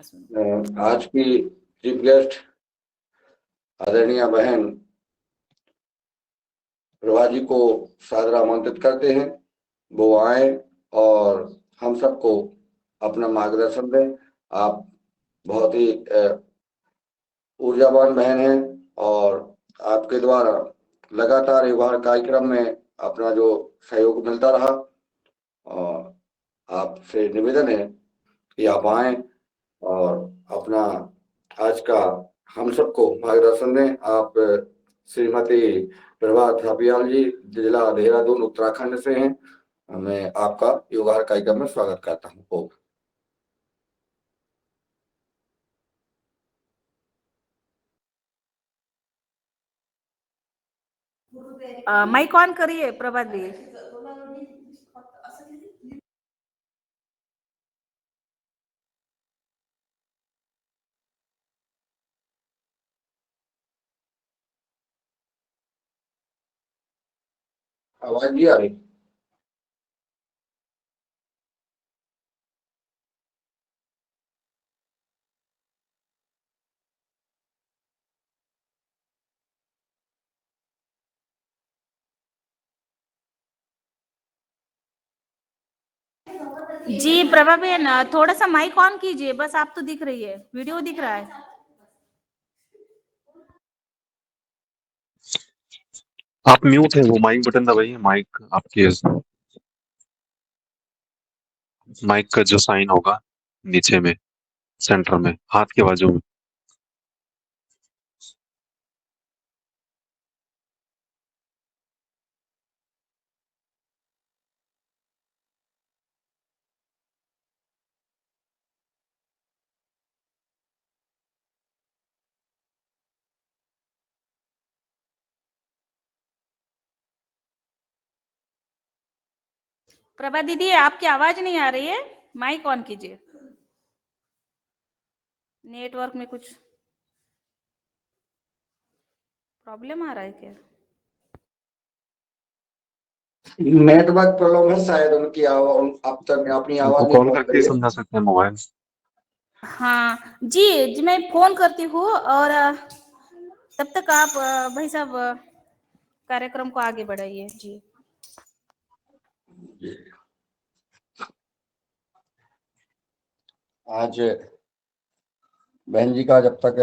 आज की chief guest आदरणीय बहन प्रभा जी को सादर आमंत्रित करते हैं। वो आए और हम सबको अपना मार्गदर्शन दें। आप बहुत ही ऊर्जावान बहन हैं और आपके द्वारा लगातार युवा कार्यक्रम में अपना जो सहयोग मिलता रहा और आपसे निवेदन है कि आप आए और अपना आज का हम सबको मार्गदर्शन दें। आप श्रीमती प्रभा थापियाल जी जिला देहरादून उत्तराखंड से हैं। मैं आपका योगार कार्यक्रम में स्वागत करता हूँ। माइक ऑन करिए प्रभा जी। आवाज नहीं आ रही? जी प्रभा बहन, थोड़ा सा माइक ऑन कीजिए। बस आप तो दिख रही है, वीडियो दिख रहा है। आप म्यूट है, वो माइक बटन दबाइए। माइक आपके माइक का जो साइन होगा नीचे में सेंटर में हाथ के बाजू में। प्रभा दीदी, आपकी आवाज नहीं आ रही है, माइक ऑन कीजिए। नेटवर्क में कुछ प्रॉब्लम आ रहा है क्या? नेटवर्क प्रॉब्लम है शायद। उनकी अब तक अपनी आवाज नहीं कॉल पहुंच करके रही है। समझा सकते हैं मोबाइल। हाँ जी, मैं फोन करती हूँ और तब तक आप भाई साहब कार्यक्रम को आगे बढ़ाइए जी। आज बहन जी का जब तक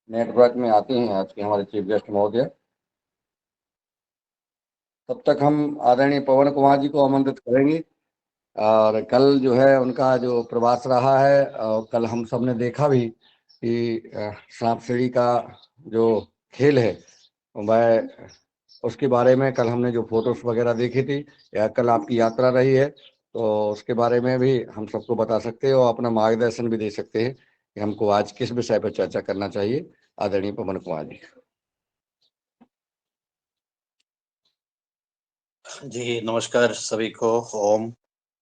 नेटवर्क में आती हैं आज के हमारे चीफ गेस्ट महोदय, तब तक हम आदरणीय पवन कुमार जी को आमंत्रित करेंगे। और कल जो है उनका जो प्रवास रहा है, और कल हम सब ने देखा भी कि सांप सीढ़ी का जो खेल है वह, उसके बारे में कल हमने जो फोटोस वगैरह देखी थी, या कल आपकी यात्रा रही है, तो उसके बारे में भी हम सबको बता सकते हैं और अपना मार्गदर्शन भी दे सकते हैं कि हमको आज किस विषय पर चर्चा करना चाहिए। आदरणीय पवन कुमार जी। जी नमस्कार सभी को। ओम।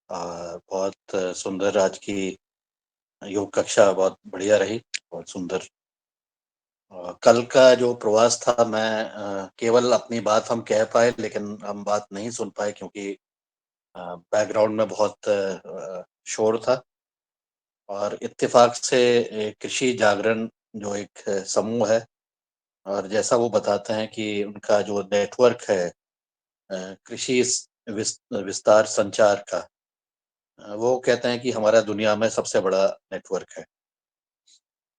बहुत सुंदर आज की योग कक्षा, बहुत बढ़िया रही, बहुत सुंदर। कल का जो प्रवास था, मैं केवल अपनी बात हम कह पाए, लेकिन हम बात नहीं सुन पाए क्योंकि बैकग्राउंड में बहुत शोर था। और इत्तेफाक से कृषि जागरण जो एक समूह है, और जैसा वो बताते हैं कि उनका जो नेटवर्क है कृषि विस्तार संचार का, वो कहते हैं कि हमारा दुनिया में सबसे बड़ा नेटवर्क है।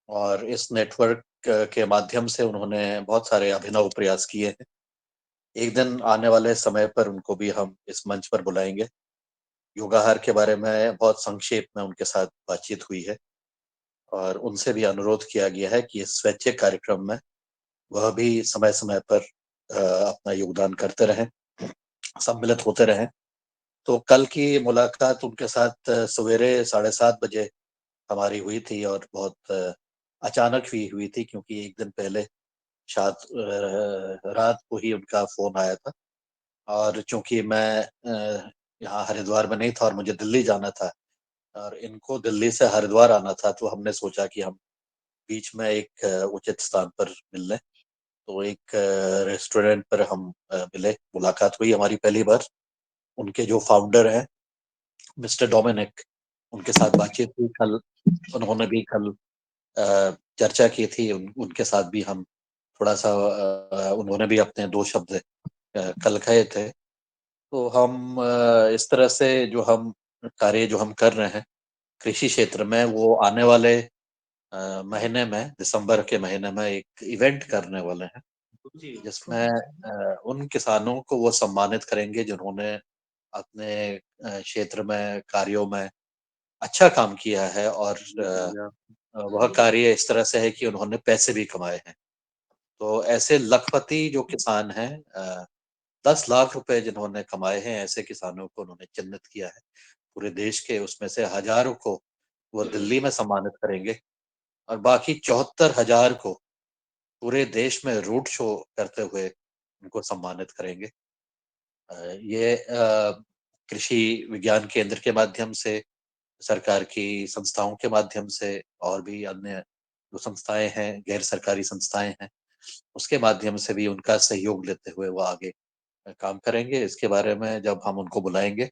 और इस नेटवर्क के माध्यम से उन्होंने बहुत सारे अभिनव प्रयास किए हैं। एक दिन आने वाले समय पर उनको भी हम इस मंच पर बुलाएंगे। योगाहार के बारे में बहुत संक्षेप में उनके साथ बातचीत हुई है और उनसे भी अनुरोध किया गया है कि इस स्वैच्छिक कार्यक्रम में वह भी समय समय पर अपना योगदान करते रहें, सम्मिलित होते रहें। तो कल की मुलाकात उनके साथ सवेरे 7:30 बजे हमारी हुई थी और बहुत अचानक भी हुई थी, क्योंकि एक दिन पहले शायद रात को ही उनका फोन आया था। और चूंकि मैं यहाँ हरिद्वार में नहीं था और मुझे दिल्ली जाना था और इनको दिल्ली से हरिद्वार आना था, तो हमने सोचा कि हम बीच में एक उचित स्थान पर मिल लें। तो एक रेस्टोरेंट पर हम मिले, मुलाकात हुई हमारी पहली बार। उनके जो फाउंडर हैं मिस्टर डोमिनिक, उनके साथ बातचीत हुई कल, उन्होंने भी कल चर्चा की थी, उनके साथ भी हम थोड़ा सा उन्होंने भी अपने 2 शब्द कल कहे थे। तो हम इस तरह से जो हम कार्य जो हम कर रहे हैं कृषि क्षेत्र में, वो आने वाले महीने में, दिसंबर के महीने में एक इवेंट करने वाले हैं, जिसमें उन किसानों को वो सम्मानित करेंगे जिन्होंने अपने क्षेत्र में कार्यों में अच्छा काम किया है, और वह कार्य इस तरह से है कि उन्होंने पैसे भी कमाए हैं। तो ऐसे लखपति जो किसान हैं, 10 लाख रुपए जिन्होंने कमाए हैं, ऐसे किसानों को उन्होंने चिन्हित किया है पूरे देश के। उसमें से हजारों को वो दिल्ली में सम्मानित करेंगे, और बाकी 74,000 को पूरे देश में रोड शो करते हुए उनको सम्मानित करेंगे। ये कृषि विज्ञान केंद्र के माध्यम से, सरकार की संस्थाओं के माध्यम से, और भी अन्य जो संस्थाएं हैं, गैर सरकारी संस्थाएं हैं, उसके माध्यम से भी उनका सहयोग लेते हुए वो आगे काम करेंगे। इसके बारे में जब हम उनको बुलाएंगे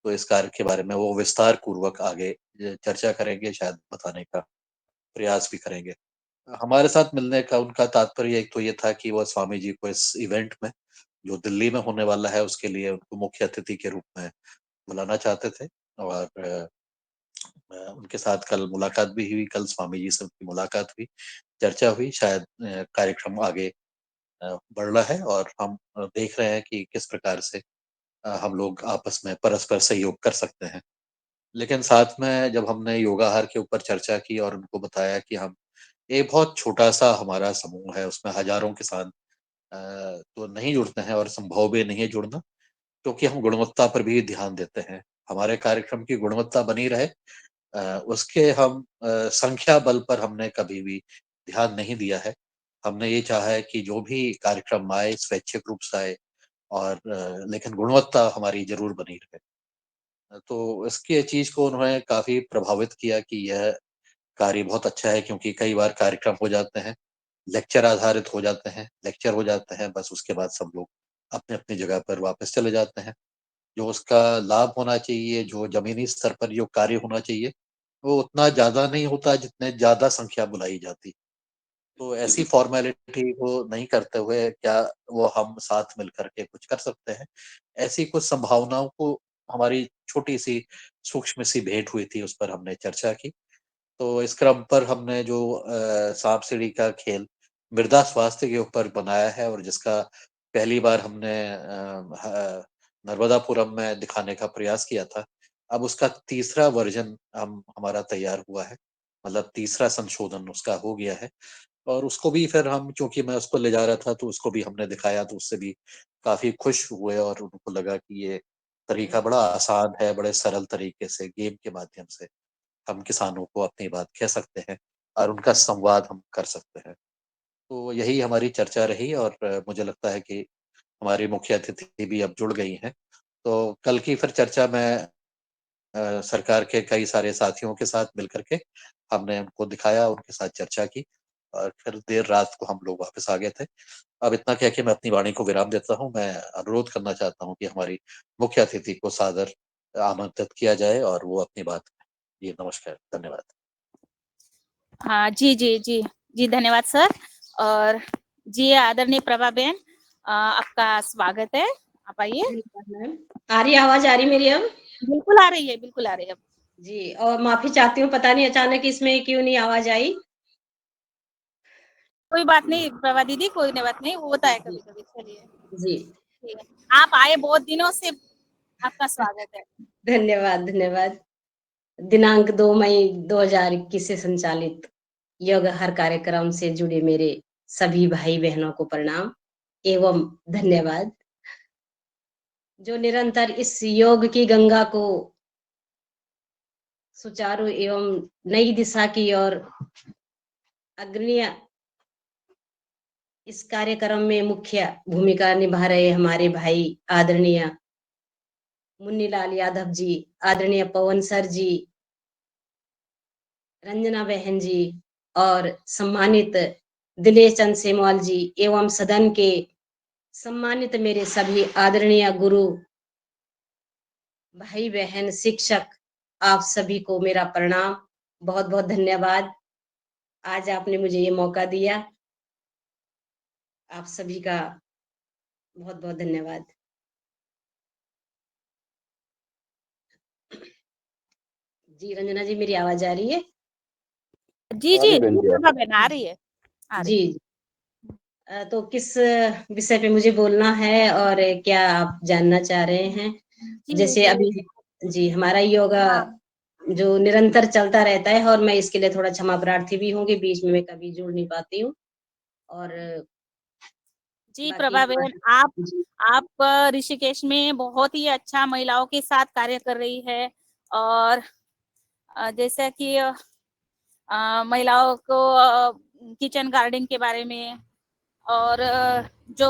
तो इस कार्य के बारे में वो विस्तार पूर्वक आगे चर्चा करेंगे, शायद बताने का प्रयास भी करेंगे। हमारे साथ मिलने का उनका तात्पर्य एक तो ये था कि वो स्वामी जी को इस इवेंट में, जो दिल्ली में होने वाला है, उसके लिए उनको मुख्य अतिथि के रूप में बुलाना चाहते थे। और उनके साथ कल मुलाकात भी हुई, कल स्वामी जी से उनकी मुलाकात हुई, चर्चा हुई। शायद कार्यक्रम आगे बढ़ रहा है, और हम देख रहे हैं कि किस प्रकार से हम लोग आपस में परस्पर सहयोग कर सकते हैं। लेकिन साथ में जब हमने योगाहार के ऊपर चर्चा की और उनको बताया कि हम एक बहुत छोटा-सा हमारा समूह है, उसमें हज़ारों किसान तो नहीं जुड़ते हैं, और संभव भी नहीं है जुड़ना, क्योंकि हम गुणवत्ता पर भी ध्यान देते हैं। हमारे कार्यक्रम की गुणवत्ता बनी रहे, उसके हम संख्या बल पर हमने कभी भी ध्यान नहीं दिया है। हमने ये चाहा है कि जो भी कार्यक्रम आए, स्वैच्छिक रूप से आए, और लेकिन गुणवत्ता हमारी ज़रूर बनी रहे। तो इसकी चीज़ को उन्होंने काफ़ी प्रभावित किया कि यह कार्य बहुत अच्छा है, क्योंकि कई बार कार्यक्रम हो जाते हैं, लेक्चर आधारित हो जाते हैं, लेक्चर हो जाते हैं, बस उसके बाद सब लोग अपनी-अपनी जगह पर वापस चले जाते हैं। जो उसका लाभ होना चाहिए, जो ज़मीनी स्तर पर जो कार्य होना चाहिए, वो उतना ज़्यादा नहीं होता जितने ज़्यादा संख्या बुलाई जाती। तो ऐसी फ़ॉर्मेलिटी को नहीं करते हुए क्या वो हम साथ मिल कर के कुछ कर सकते हैं? ऐसी कुछ संभावनाओं को, हमारी छोटी-सी सूक्ष्म-सी भेंट हुई थी, उस पर हमने चर्चा की। तो इस क्रम पर हमने जो सांप-सीढ़ी का खेल मृदा स्वास्थ्य के ऊपर बनाया है, और जिसका पहली बार हमने नर्मदापुरम में दिखाने का प्रयास किया था। अब उसका तीसरा वर्ज़न हमारा तैयार हुआ है, मतलब तीसरा संशोधन उसका हो गया है। और उसको भी फिर हम, चूँकि मैं उसको ले जा रहा था, तो उसको भी हमने दिखाया, तो उससे भी काफ़ी खुश हुए, और उनको लगा कि ये तरीका बड़ा आसान है, बड़े सरल तरीके से गेम के माध्यम से हम किसानों को अपनी बात कह सकते हैं, और उनका संवाद हम कर सकते हैं। तो यही हमारी चर्चा रही, और मुझे लगता है कि हमारी मुख्य अतिथि भी अब जुड़ गई हैं। तो कल की फिर चर्चा में सरकार के कई सारे साथियों के साथ मिलकर के हमने उनको दिखाया, उनके साथ चर्चा की, और फिर देर रात को हम लोग वापस आ गए थे। अब इतना कह के मैं अपनी वाणी को विराम देता हूँ। मैं अनुरोध करना चाहता हूँ कि हमारी मुख्य अतिथि को सादर आमंत्रित किया जाए, और वो अपनी बात कहें। जी, नमस्कार, धन्यवाद। हाँ जी, जी, जी। जी, धन्यवाद सर। और जी, आदरणीय प्रभा बहन, आपका स्वागत है। आप आइए। धन्यवाद मैम। आ रही आवाज आ रही मेरी अब? बिल्कुल आ रही है, बिल्कुल आ रही है अब। जी, और माफी चाहती हूँ, पता नहीं अचानक इसमें क्यों नहीं आवाज आई। कोई बात नहीं प्रभा दीदी, कोई न बात नहीं, वो होता है जी, कभी-कभी। चलिए, जी। ठीक है। आप आए बहुत दिनों से, आपका स्वागत है। धन्यवाद, धन्यवाद। दिनांक 2 मई 2021 से संचालित योग हर कार्यक्रम से जुड़े मेरे सभी भाई-बहनों को प्रणाम एवं धन्यवाद। जो निरंतर इस योग की गंगा को सुचारू एवं नई दिशा की ओर अग्रणीय इस कार्यक्रम में मुख्य भूमिका निभा रहे हमारे भाई आदरणीय मुन्नीलाल यादव जी, आदरणीय पवन सर जी, रंजना बहन जी, और सम्मानित दिनेश चंद सेमवाल जी, एवं सदन के सम्मानित मेरे सभी आदरणीय गुरु, भाई बहन, शिक्षक आप सभी को मेरा प्रणाम, बहुत बहुत धन्यवाद। आज आपने मुझे ये मौका दिया। आप सभी का बहुत बहुत धन्यवाद। जी रंजना जी, मेरी आवाज आ रही है? जी जी जी प्रभा बहन आ रही है, आ रही जी। तो किस विषय पे मुझे बोलना है और क्या आप जानना चाह रहे हैं? जी जैसे जी अभी जी हमारा योगा हाँ जो निरंतर चलता रहता है, और मैं इसके लिए थोड़ा क्षमा प्रार्थी भी हूँ कि बीच में मैं कभी जुड़ नहीं पाती हूँ। और जी बाकी प्रभा बहन, हमारे जी आप ऋषिकेश में बहुत ही अच्छा महिलाओं के साथ कार्य कर रही है। और जैसा कि महिलाओं को किचन गार्डन के बारे में, और जो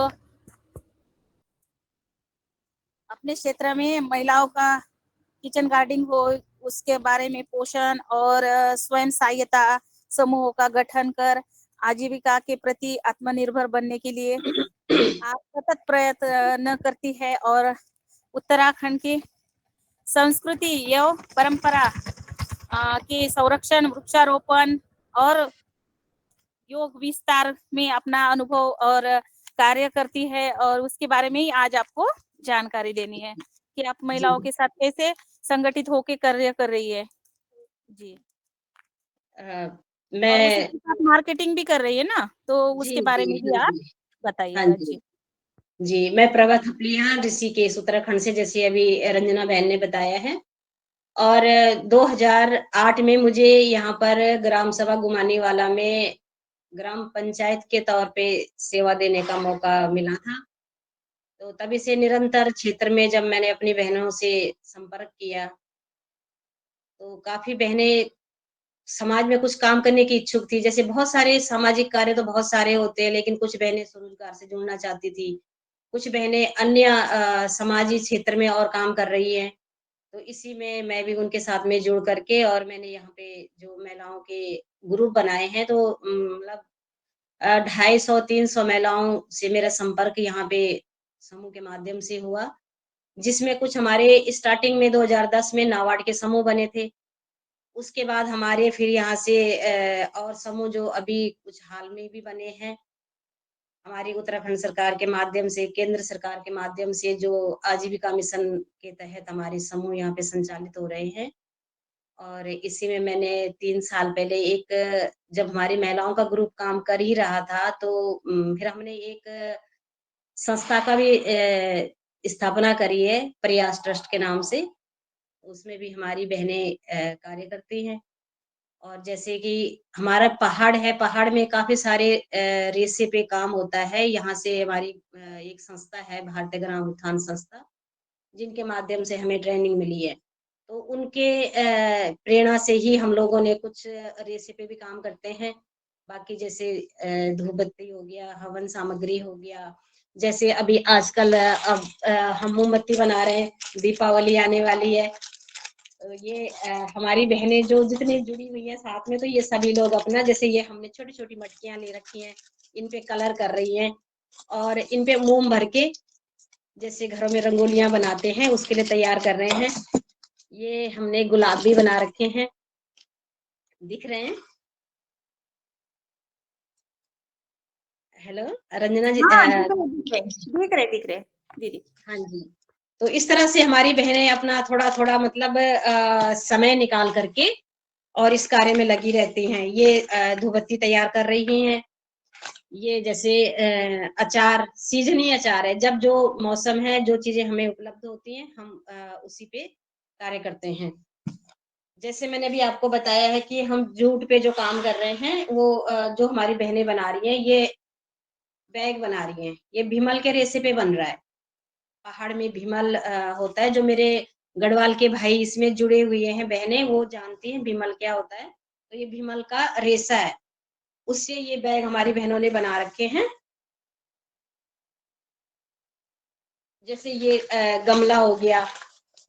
अपने क्षेत्र में महिलाओं का किचन गार्डन हो, उसके बारे में पोषण और स्वयं सहायता समूहों का गठन कर आजीविका के प्रति आत्मनिर्भर बनने के लिए आप सतत प्रयत्न करती है। और उत्तराखंड की संस्कृति एवं परंपरा के संरक्षण, वृक्षारोपण और योग विस्तार में अपना अनुभव और कार्य करती है। और उसके बारे में ही आज आपको जानकारी देनी है कि आप महिलाओं जी के साथ कैसे संगठित होकर कार्य कर रही है। जी। और उसी मैं के साथ मार्केटिंग भी कर रही है ना, तो जी उसके बारे जी में भी हाँ आप जी हाँ बताइएगा। जी जी जी। मैं प्रभा थपलिया, ऋषिकेश उत्तराखंड से, जैसे अभी रंजना बहन ने बताया है। और 2008 में मुझे यहाँ पर ग्राम सभा गुमानीवाला में ग्राम पंचायत के तौर पे सेवा देने का मौका मिला था। तो तभी से निरंतर क्षेत्र में जब मैंने अपनी बहनों से संपर्क किया, तो काफी बहनें समाज में कुछ काम करने की इच्छुक थी। जैसे बहुत सारे सामाजिक कार्य तो बहुत सारे होते हैं, लेकिन कुछ बहनें स्वरोजगार से जुड़ना चाहती थी, कुछ बहनें अन्य समाजी क्षेत्र में और काम कर रही हैं। तो इसी में मैं भी उनके साथ में जुड़ करके, और मैंने यहाँ पे जो महिलाओं के ग्रुप बनाए हैं, तो मतलब 250-300 महिलाओं से मेरा संपर्क यहाँ पे समूह के माध्यम से हुआ, जिसमें कुछ हमारे स्टार्टिंग में 2010 में नाबार्ड के समूह बने थे। उसके बाद हमारे फिर यहाँ से और समूह जो अभी कुछ हाल में भी बने हैं, हमारी उत्तराखंड सरकार के माध्यम से, केंद्र सरकार के माध्यम से, जो आजीविका मिशन के तहत हमारे समूह यहाँ पे संचालित हो रहे हैं। और इसी में मैंने 3 साल पहले एक, जब हमारी महिलाओं का ग्रुप काम कर ही रहा था, तो फिर हमने एक संस्था का भी स्थापना करी है, प्रयास ट्रस्ट के नाम से। उसमें भी हमारी बहनें कार्य करती हैं। और जैसे कि हमारा पहाड़ है, पहाड़ में काफ़ी सारे रेशे पे काम होता है। यहाँ से हमारी एक संस्था है, भारतीय ग्राम उत्थान संस्था, जिनके माध्यम से हमें ट्रेनिंग मिली है। तो उनके प्रेरणा से ही हम लोगों ने कुछ रेशे पे भी काम करते हैं। बाकी जैसे धूप बत्ती हो गया, हवन सामग्री हो गया, जैसे अभी आजकल अब हम मोमबत्ती बना रहे हैं, दीपावली आने वाली है। तो ये हमारी बहनें जो जितनी जुड़ी हुई हैं साथ में, तो ये सभी लोग अपना, जैसे ये हमने छोटी-छोटी मटकियाँ ले रखी हैं, इन पे कलर कर रही हैं, और इन पे मोम भर के जैसे घरों में रंगोलियाँ बनाते हैं, उसके लिए तैयार कर रहे हैं। ये हमने गुलाब भी बना रखे हैं, दिख रहे हैं? हेलो, रंजना जी हाँ दिख रहे दीदी। हाँ जी। तो इस तरह से हमारी बहनें अपना थोड़ा-थोड़ा मतलब समय निकाल करके और इस कार्य में लगी रहती हैं। ये धूपबत्ती तैयार कर रही हैं। ये जैसे अचार, सीज़नी अचार है, जब जो मौसम है, जो चीज़ें हमें उपलब्ध होती हैं, हम उसी पे कार्य करते हैं। जैसे मैंने अभी आपको बताया है कि हम जूट पे जो काम कर रहे हैं, वो जो हमारी बहनें बना रही हैं, ये बैग बना रही हैं। ये भीमल के रेशे पे बन रहा है। पहाड़ में भीमल होता है, जो मेरे गढ़वाल के भाई इसमें जुड़े हुए हैं, बहनें, वो जानती हैं भीमल क्या होता है। तो ये भीमल का रेशा है, उससे ये बैग हमारी बहनों ने बना रखे हैं। जैसे ये गमला हो गया,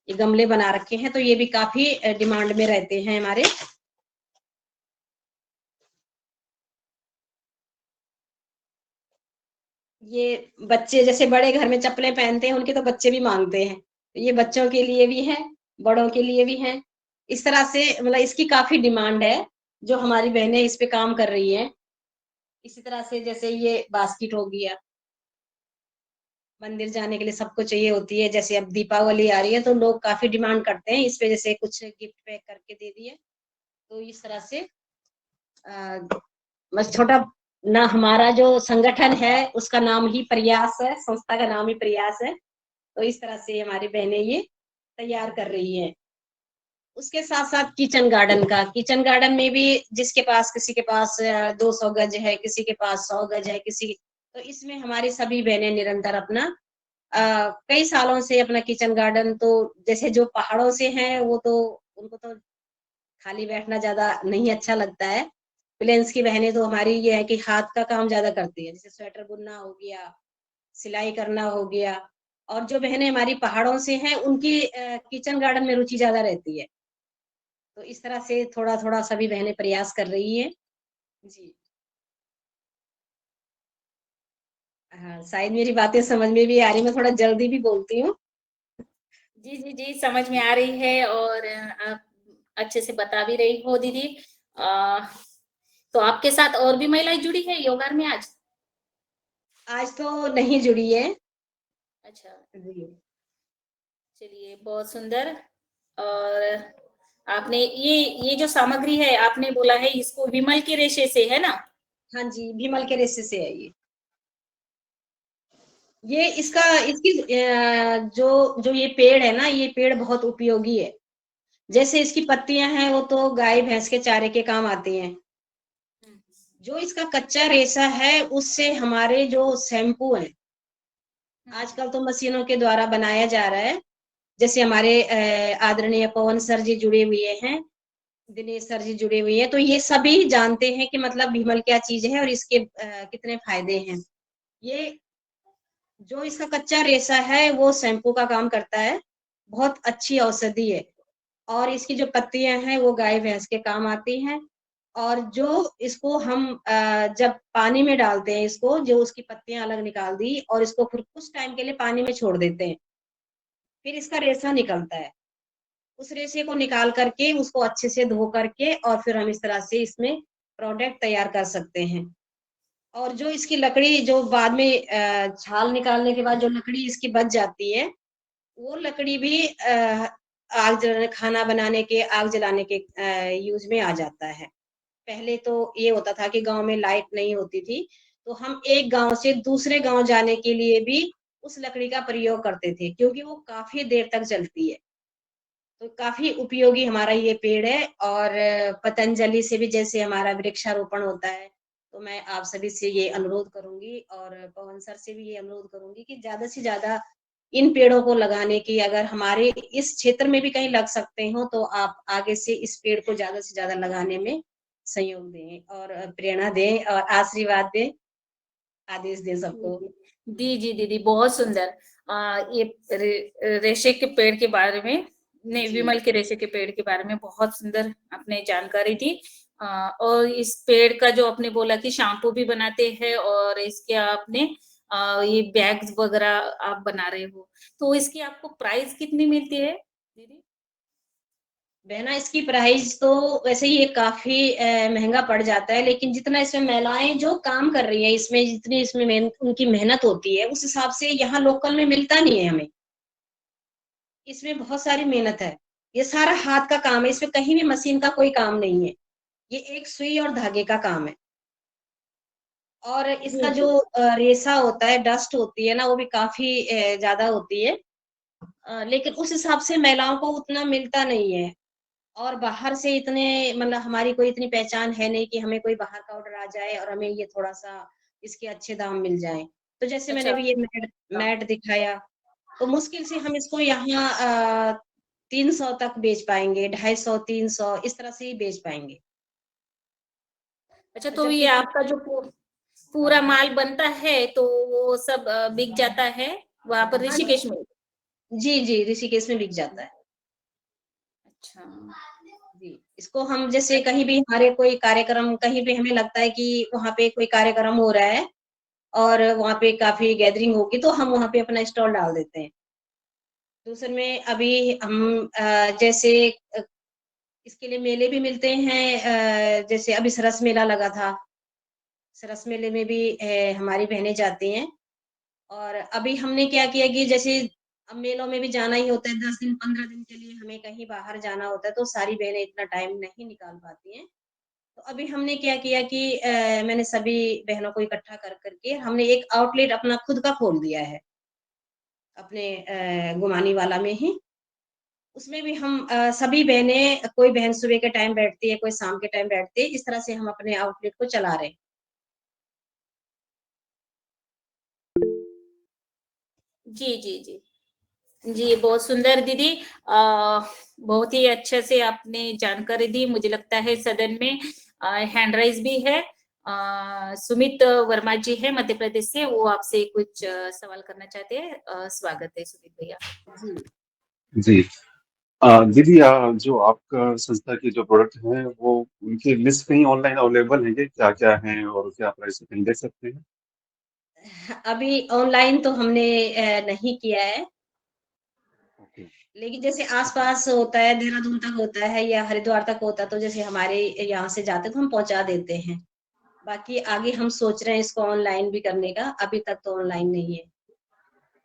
ये गमले बना रखे हैं, तो ये भी काफ़ी डिमांड में रहते हैं हमारे। ये बच्चे जैसे बड़े घर में चप्पलें पहनते हैं, उनके तो बच्चे भी माँगते हैं। तो ये बच्चों के लिए भी हैं, बड़ों के लिए भी हैं। इस तरह से मतलब इसकी काफी डिमांड है, जो हमारी बहनें इस पे काम कर रही हैं। इसी तरह से जैसे ये बास्केट हो गया, मंदिर जाने के लिए सबको चाहिए होती है। जैसे अब दीपावली आ रही है तो लोग काफी डिमांड करते हैं इस पे, जैसे कुछ गिफ्ट पैक करके दे दिए। तो इस तरह से बस छोटा ना, हमारा जो संगठन है उसका नाम ही प्रयास है, संस्था का नाम ही प्रयास है। तो इस तरह से हमारी बहनें ये तैयार कर रही हैं। उसके साथ साथ किचन गार्डन में भी जिसके पास, किसी के पास 200 गज है, किसी के पास 100 गज है, किसी, तो इसमें हमारी सभी बहनें निरंतर अपना कई सालों से अपना किचन गार्डन, तो जैसे जो पहाड़ों से हैं वो तो उनको तो खाली बैठना ज्यादा नहीं अच्छा लगता है। प्लेन्स की बहनें तो हमारी ये है कि हाथ का काम ज्यादा करती है, जैसे स्वेटर बुनना हो गया, सिलाई करना हो गया। और जो बहनें हमारी पहाड़ों से हैं उनकी किचन गार्डन में रुचि ज्यादा रहती है। तो इस तरह से थोड़ा थोड़ा सभी बहनें प्रयास कर रही हैं। जी हाँ, शायद मेरी बातें समझ में भी आ रही, मैं थोड़ा जल्दी भी बोलती हूँ। जी जी जी, समझ में आ रही है और आप अच्छे से बता भी रही हो दीदी। अ, तो आपके साथ और भी महिलाएं जुड़ी है योगा में आज? आज तो नहीं जुड़ी है। अच्छा, जी चलिए बहुत सुंदर। और आपने ये जो सामग्री है आपने बोला है इसको विमल के रेशे से है ना? हाँ जी, भीमल के रेशे से है ये इसका इसकी जो जो ये पेड़ है ना, ये पेड़ बहुत उपयोगी है। जैसे इसकी पत्तियां हैं वो तो गाय भैंस के चारे के काम आती हैं। जो इसका कच्चा रेशा है उससे हमारे जो शैम्पू हैं, आजकल तो मशीनों के द्वारा बनाया जा रहा है। जैसे हमारे आदरणीय पवन सर जी जुड़े हुए हैं, दिनेश सर जी जुड़े हुए हैं, तो ये सभी जानते हैं कि मतलब भीमल क्या चीज है और इसके कितने फायदे हैं। ये जो इसका कच्चा रेशा है वो शैम्पू का काम करता है, बहुत अच्छी औषधि है। और इसकी जो पत्तियां हैं वो गाय भैंस के काम आती हैं। और जो इसको हम जब पानी में डालते हैं, इसको जो उसकी पत्तियां अलग निकाल दी और इसको फिर कुछ टाइम के लिए पानी में छोड़ देते हैं, फिर इसका रेशा निकलता है। उस रेशे को निकाल करके उसको अच्छे से धो करके और फिर हम इस तरह से इसमें प्रोडक्ट तैयार कर सकते हैं। और जो इसकी लकड़ी जो बाद में छाल निकालने के बाद जो लकड़ी इसकी बच जाती है, वो लकड़ी भी आग जलाने, खाना बनाने के, आग जलाने के यूज में आ जाता है। पहले तो ये होता था कि गांव में लाइट नहीं होती थी, तो हम एक गांव से दूसरे गांव जाने के लिए भी उस लकड़ी का प्रयोग करते थे, क्योंकि वो काफी देर तक चलती है। तो काफी उपयोगी हमारा ये पेड़ है। और पतंजलि से भी जैसे हमारा वृक्षारोपण होता है, तो मैं आप सभी से ये अनुरोध करूंगी और पवन सर से भी ये अनुरोध करूंगी कि ज्यादा से ज्यादा इन पेड़ों को लगाने की, अगर हमारे इस क्षेत्र में भी कहीं लग सकते हो तो आप आगे से इस पेड़ को ज्यादा से ज्यादा लगाने में सहयोग दें और प्रेरणा दें और आशीर्वाद दें, आदेश दें सबको। जी जी दीदी, बहुत सुंदर। ये रेशे के पेड़ के बारे में, नहीं, जी विमल के रेशे के पेड़ के बारे में बहुत सुंदर आपने जानकारी दी। और इस पेड़ का जो आपने बोला कि शैम्पू भी बनाते हैं और इसके आपने ये बैग्स वगैरह आप बना रहे हो, तो इसकी आपको प्राइस कितनी मिलती है दीदी? बहना इसकी प्राइस तो वैसे ही ये काफी महंगा पड़ जाता है, लेकिन जितना इसमें महिलाएं जो काम कर रही है, इसमें जितनी इसमें उनकी मेहनत होती है उस हिसाब से यहाँ लोकल में मिलता नहीं है हमें। इसमें बहुत सारी मेहनत है, ये सारा हाथ का काम है, इसमें कहीं भी मशीन का कोई काम नहीं है। ये एक सुई और धागे का काम है। और इसका जी जो जी। रेशा होता है, डस्ट होती है ना, वो भी काफी ज्यादा होती है। लेकिन उस हिसाब से महिलाओं को उतना मिलता नहीं है। और बाहर से इतने मतलब हमारी कोई इतनी पहचान है नहीं कि हमें कोई बाहर का ऑर्डर आ जाए और हमें ये थोड़ा सा इसके अच्छे दाम मिल जाए। तो जैसे मैंने अच्छा। भी ये मैट दिखाया, तो मुश्किल से हम इसको यहाँ 300 तक बेच पाएंगे, 250, 300 इस तरह से ही बेच पाएंगे। अच्छा, और तो ये जबकि आपका जो पूरा माल बनता है तो वो सब बिक जाता है वहां पर हाँ ऋषिकेश में? जी जी, ऋषिकेश में बिक जाता है। अच्छा। जी, इसको हम जैसे कहीं भी हमारे कोई कार्यक्रम, कहीं पे हमें लगता है कि वहाँ पे कोई कार्यक्रम हो रहा है और वहाँ पे काफी गैदरिंग होगी, तो हम वहाँ पे अपना स्टॉल डाल देते हैं। दूसरे में अभी हम जैसे इसके लिए मेले भी मिलते हैं, जैसे अभी सरस मेला लगा था, सरस मेले में भी हमारी बहनें जाती हैं। और अभी हमने क्या किया कि जैसे अब मेलों में भी जाना ही होता है, 10 दिन 15 दिन के लिए हमें कहीं बाहर जाना होता है, तो सारी बहनें इतना टाइम नहीं निकाल पाती हैं। तो अभी हमने क्या किया कि मैंने सभी बहनों को इकट्ठा कर करके हमने एक आउटलेट अपना खुद का खोल दिया है, अपने गुमानी वाला में ही। उसमें भी हम सभी बहनें, कोई बहन सुबह के टाइम बैठती है, कोई शाम के टाइम बैठती है, इस तरह से हम अपने आउटलेट को चला रहे हैं। जी जी जी जी, बहुत सुंदर दीदी। बहुत ही अच्छे से आपने जानकारी दी। मुझे लगता है सदन में हैंड राइज भी है। सुमित वर्मा जी है मध्य प्रदेश से, वो आपसे कुछ सवाल करना चाहते हैं। स्वागत है सुमित भैया। जी जी दीदी, जो आपका संस्था के जो प्रोडक्ट हैं वो उनकी लिस्ट कहीं ऑनलाइन अवेलेबल है क्या क्या हैं और क्या प्राइस है, कहीं देख सकते हैं? अभी ऑनलाइन तो हमने नहीं किया है, ओके। लेकिन जैसे आसपास होता है, देहरादून तक होता है या हरिद्वार तक होता है, तो जैसे हमारे यहाँ से जाते तो हम पहुंचा देते हैं। बाकी आगे हम सोच रहे हैं इसको ऑनलाइन भी करने का, अभी तक तो ऑनलाइन नहीं है।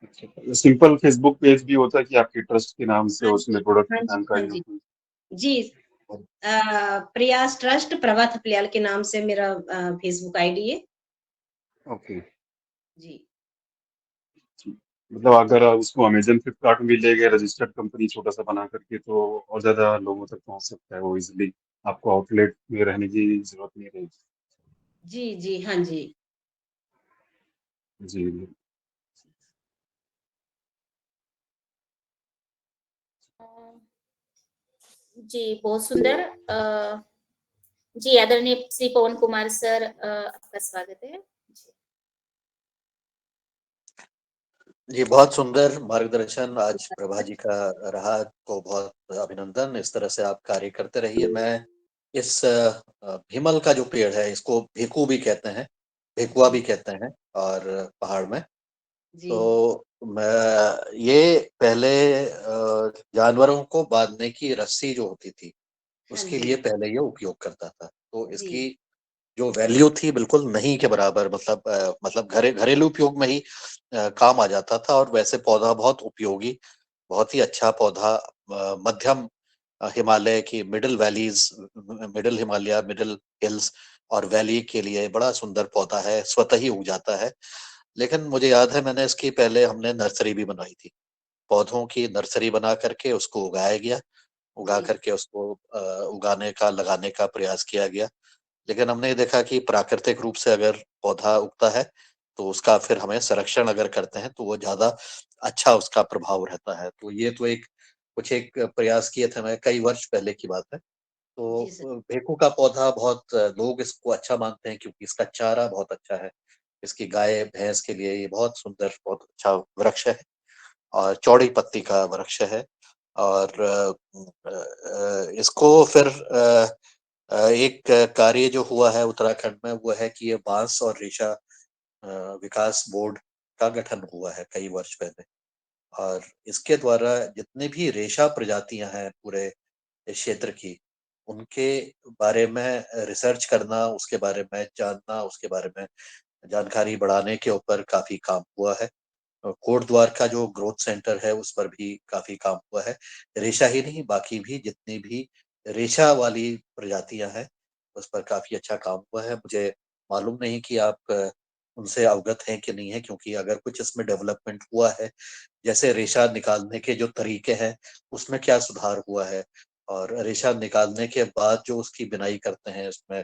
अच्छा, सिंपल फेसबुक पेज भी होता है कि आपके ट्रस्ट के नाम से हाँ उसमें जी, प्रोडक्ट हाँ की जी, हाँ जानकारी जी। होती है? जी, प्रयास ट्रस्ट प्रभा थपलियाल के नाम से मेरा फेसबुक आईडी है। ओके। जी मतलब अगर उसको अमेजन फ्लिपकार्ट में भी ले गए रजिस्टर्ड कंपनी छोटा सा बना करके, तो और ज्यादा लोगों तक पहुंच सकता है वो इजिली। आपको आउटलेट में रहने की जरूरत नहीं रहेगी। जी जी, हाँ जी। जी। जी बहुत सुंदर। जी आदरणीय श्री पवन कुमार सर, आपका स्वागत है। जी, बहुत सुंदर मार्गदर्शन आज प्रभा जी का रहा, तो बहुत अभिनंदन। इस तरह से आप कार्य करते रहिए। मैं इस भीमल का जो पेड़ है, इसको भेकू भी कहते हैं, भेकुआ भी कहते हैं और पहाड़ में, जी तो मैं ये पहले जानवरों को बांधने की रस्सी जो होती थी हाँ उसके जी। लिए पहले ये उपयोग करता था। तो जी इसकी जो वैल्यू थी बिल्कुल नहीं के बराबर, मतलब घरेलू उपयोग में ही काम आ जाता था। और वैसे पौधा बहुत उपयोगी, बहुत ही अच्छा पौधा, मध्यम हिमालय की middle valleys, middle Himalaya, middle hills और वैली के लिए बड़ा सुंदर पौधा है, स्वतः ही उग जाता है। लेकिन मुझे याद है मैंने इसकी पहले हमने नर्सरी भी बनाई थी, पौधों की नर्सरी बना करके उसको उगाया गया, उगा जी करके उसको उगाने का, लगाने का प्रयास किया गया। लेकिन हमने ये देखा कि प्राकृतिक रूप से अगर पौधा उगता है तो उसका फिर हमें संरक्षण अगर करते हैं तो वो ज्यादा अच्छा उसका प्रभाव रहता है। तो ये तो एक प्रयास किए थे, मैं कई वर्ष पहले की बात है। तो जी सर। भेकू का पौधा बहुत लोग इसको अच्छा मानते हैं क्योंकि इसका चारा बहुत अच्छा है। इसकी गाय भैंस के लिए ये बहुत सुंदर, बहुत अच्छा वृक्ष है और चौड़ी पत्ती का वृक्ष है। और इसको फिर एक कार्य जो हुआ है उत्तराखंड में वो है कि ये बांस और रेशा विकास बोर्ड का गठन हुआ है कई वर्ष पहले। और इसके द्वारा जितने भी रेशा प्रजातियां हैं पूरे इस क्षेत्र की, उनके बारे में रिसर्च करना, उसके बारे में जानना, उसके बारे में जानकारी बढ़ाने के ऊपर काफी काम हुआ है। कोटद्वार का जो ग्रोथ सेंटर है उस पर भी काफी काम हुआ है। रेशा ही नहीं, बाकी भी जितनी भी रेशा वाली प्रजातियां हैं उस पर काफी अच्छा काम हुआ है। मुझे मालूम नहीं कि आप उनसे अवगत हैं कि नहीं है, क्योंकि अगर कुछ इसमें डेवलपमेंट हुआ है, जैसे रेशा निकालने के जो तरीके हैं उसमें क्या सुधार हुआ है, और रेशा निकालने के बाद जो उसकी बिनाई करते हैं उसमें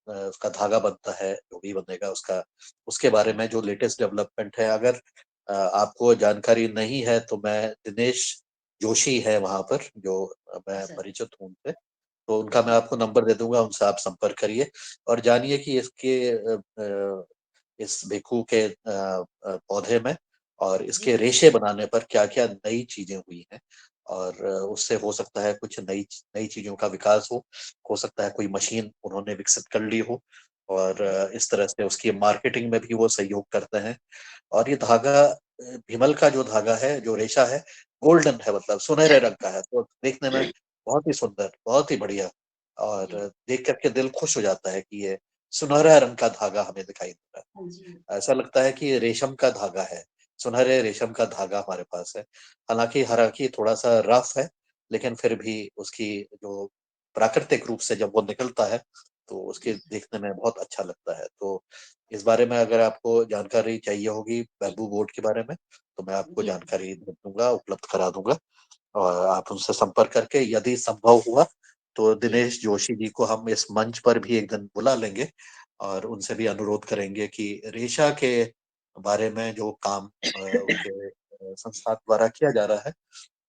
उसका धागा बनता है, जो भी बनेगा उसका, उसके बारे में जो लेटेस्ट डेवलपमेंट है, अगर आपको जानकारी नहीं है तो मैं दिनेश जोशी है वहां पर, जो जी मैं सर। परिचित हूँ उनसे, तो उनका मैं जी आपको नंबर दे दूंगा, उनसे आप संपर्क करिए और जानिए कि इस भिक्खू के पौधे में और जी इसके रेशे बनाने पर क्या क्या नई चीजें हुई हैं। और उससे हो सकता है कुछ नई नई चीजों का विकास हो सकता है कोई मशीन उन्होंने विकसित कर ली हो, और जी इस तरह से उसकी मार्केटिंग में भी वो सहयोग करते हैं। और ये धागा, भीमल का जो धागा है, जो रेशा है, गोल्डन है, मतलब सुनहरे रंग का है, तो देखने में बहुत ही सुंदर, बहुत ही बढ़िया। और देख करके दिल खुश हो जाता है कि ये सुनहरा रंग का धागा हमें दिखाई दे रहा है। जी ऐसा लगता है कि ये रेशम का धागा है, सुनहरे रेशम का धागा हमारे पास है। हालांकि थोड़ा सा रफ है, लेकिन फिर भी उसकी जो प्राकृतिक रूप से जब वो निकलता है तो उसके देखने में बहुत अच्छा लगता है। तो इस बारे में अगर आपको जानकारी चाहिए होगी बैम्बू बोर्ड के बारे में, तो मैं आपको जी जानकारी दे दूंगा, उपलब्ध करा दूंगा। और आप उनसे संपर्क करके यदि संभव हुआ तो जी दिनेश जोशी जी को हम इस मंच पर भी एक दिन बुला लेंगे और उनसे भी अनुरोध करेंगे कि रेशा के बारे में जो काम उनके संस्था द्वारा किया जा रहा है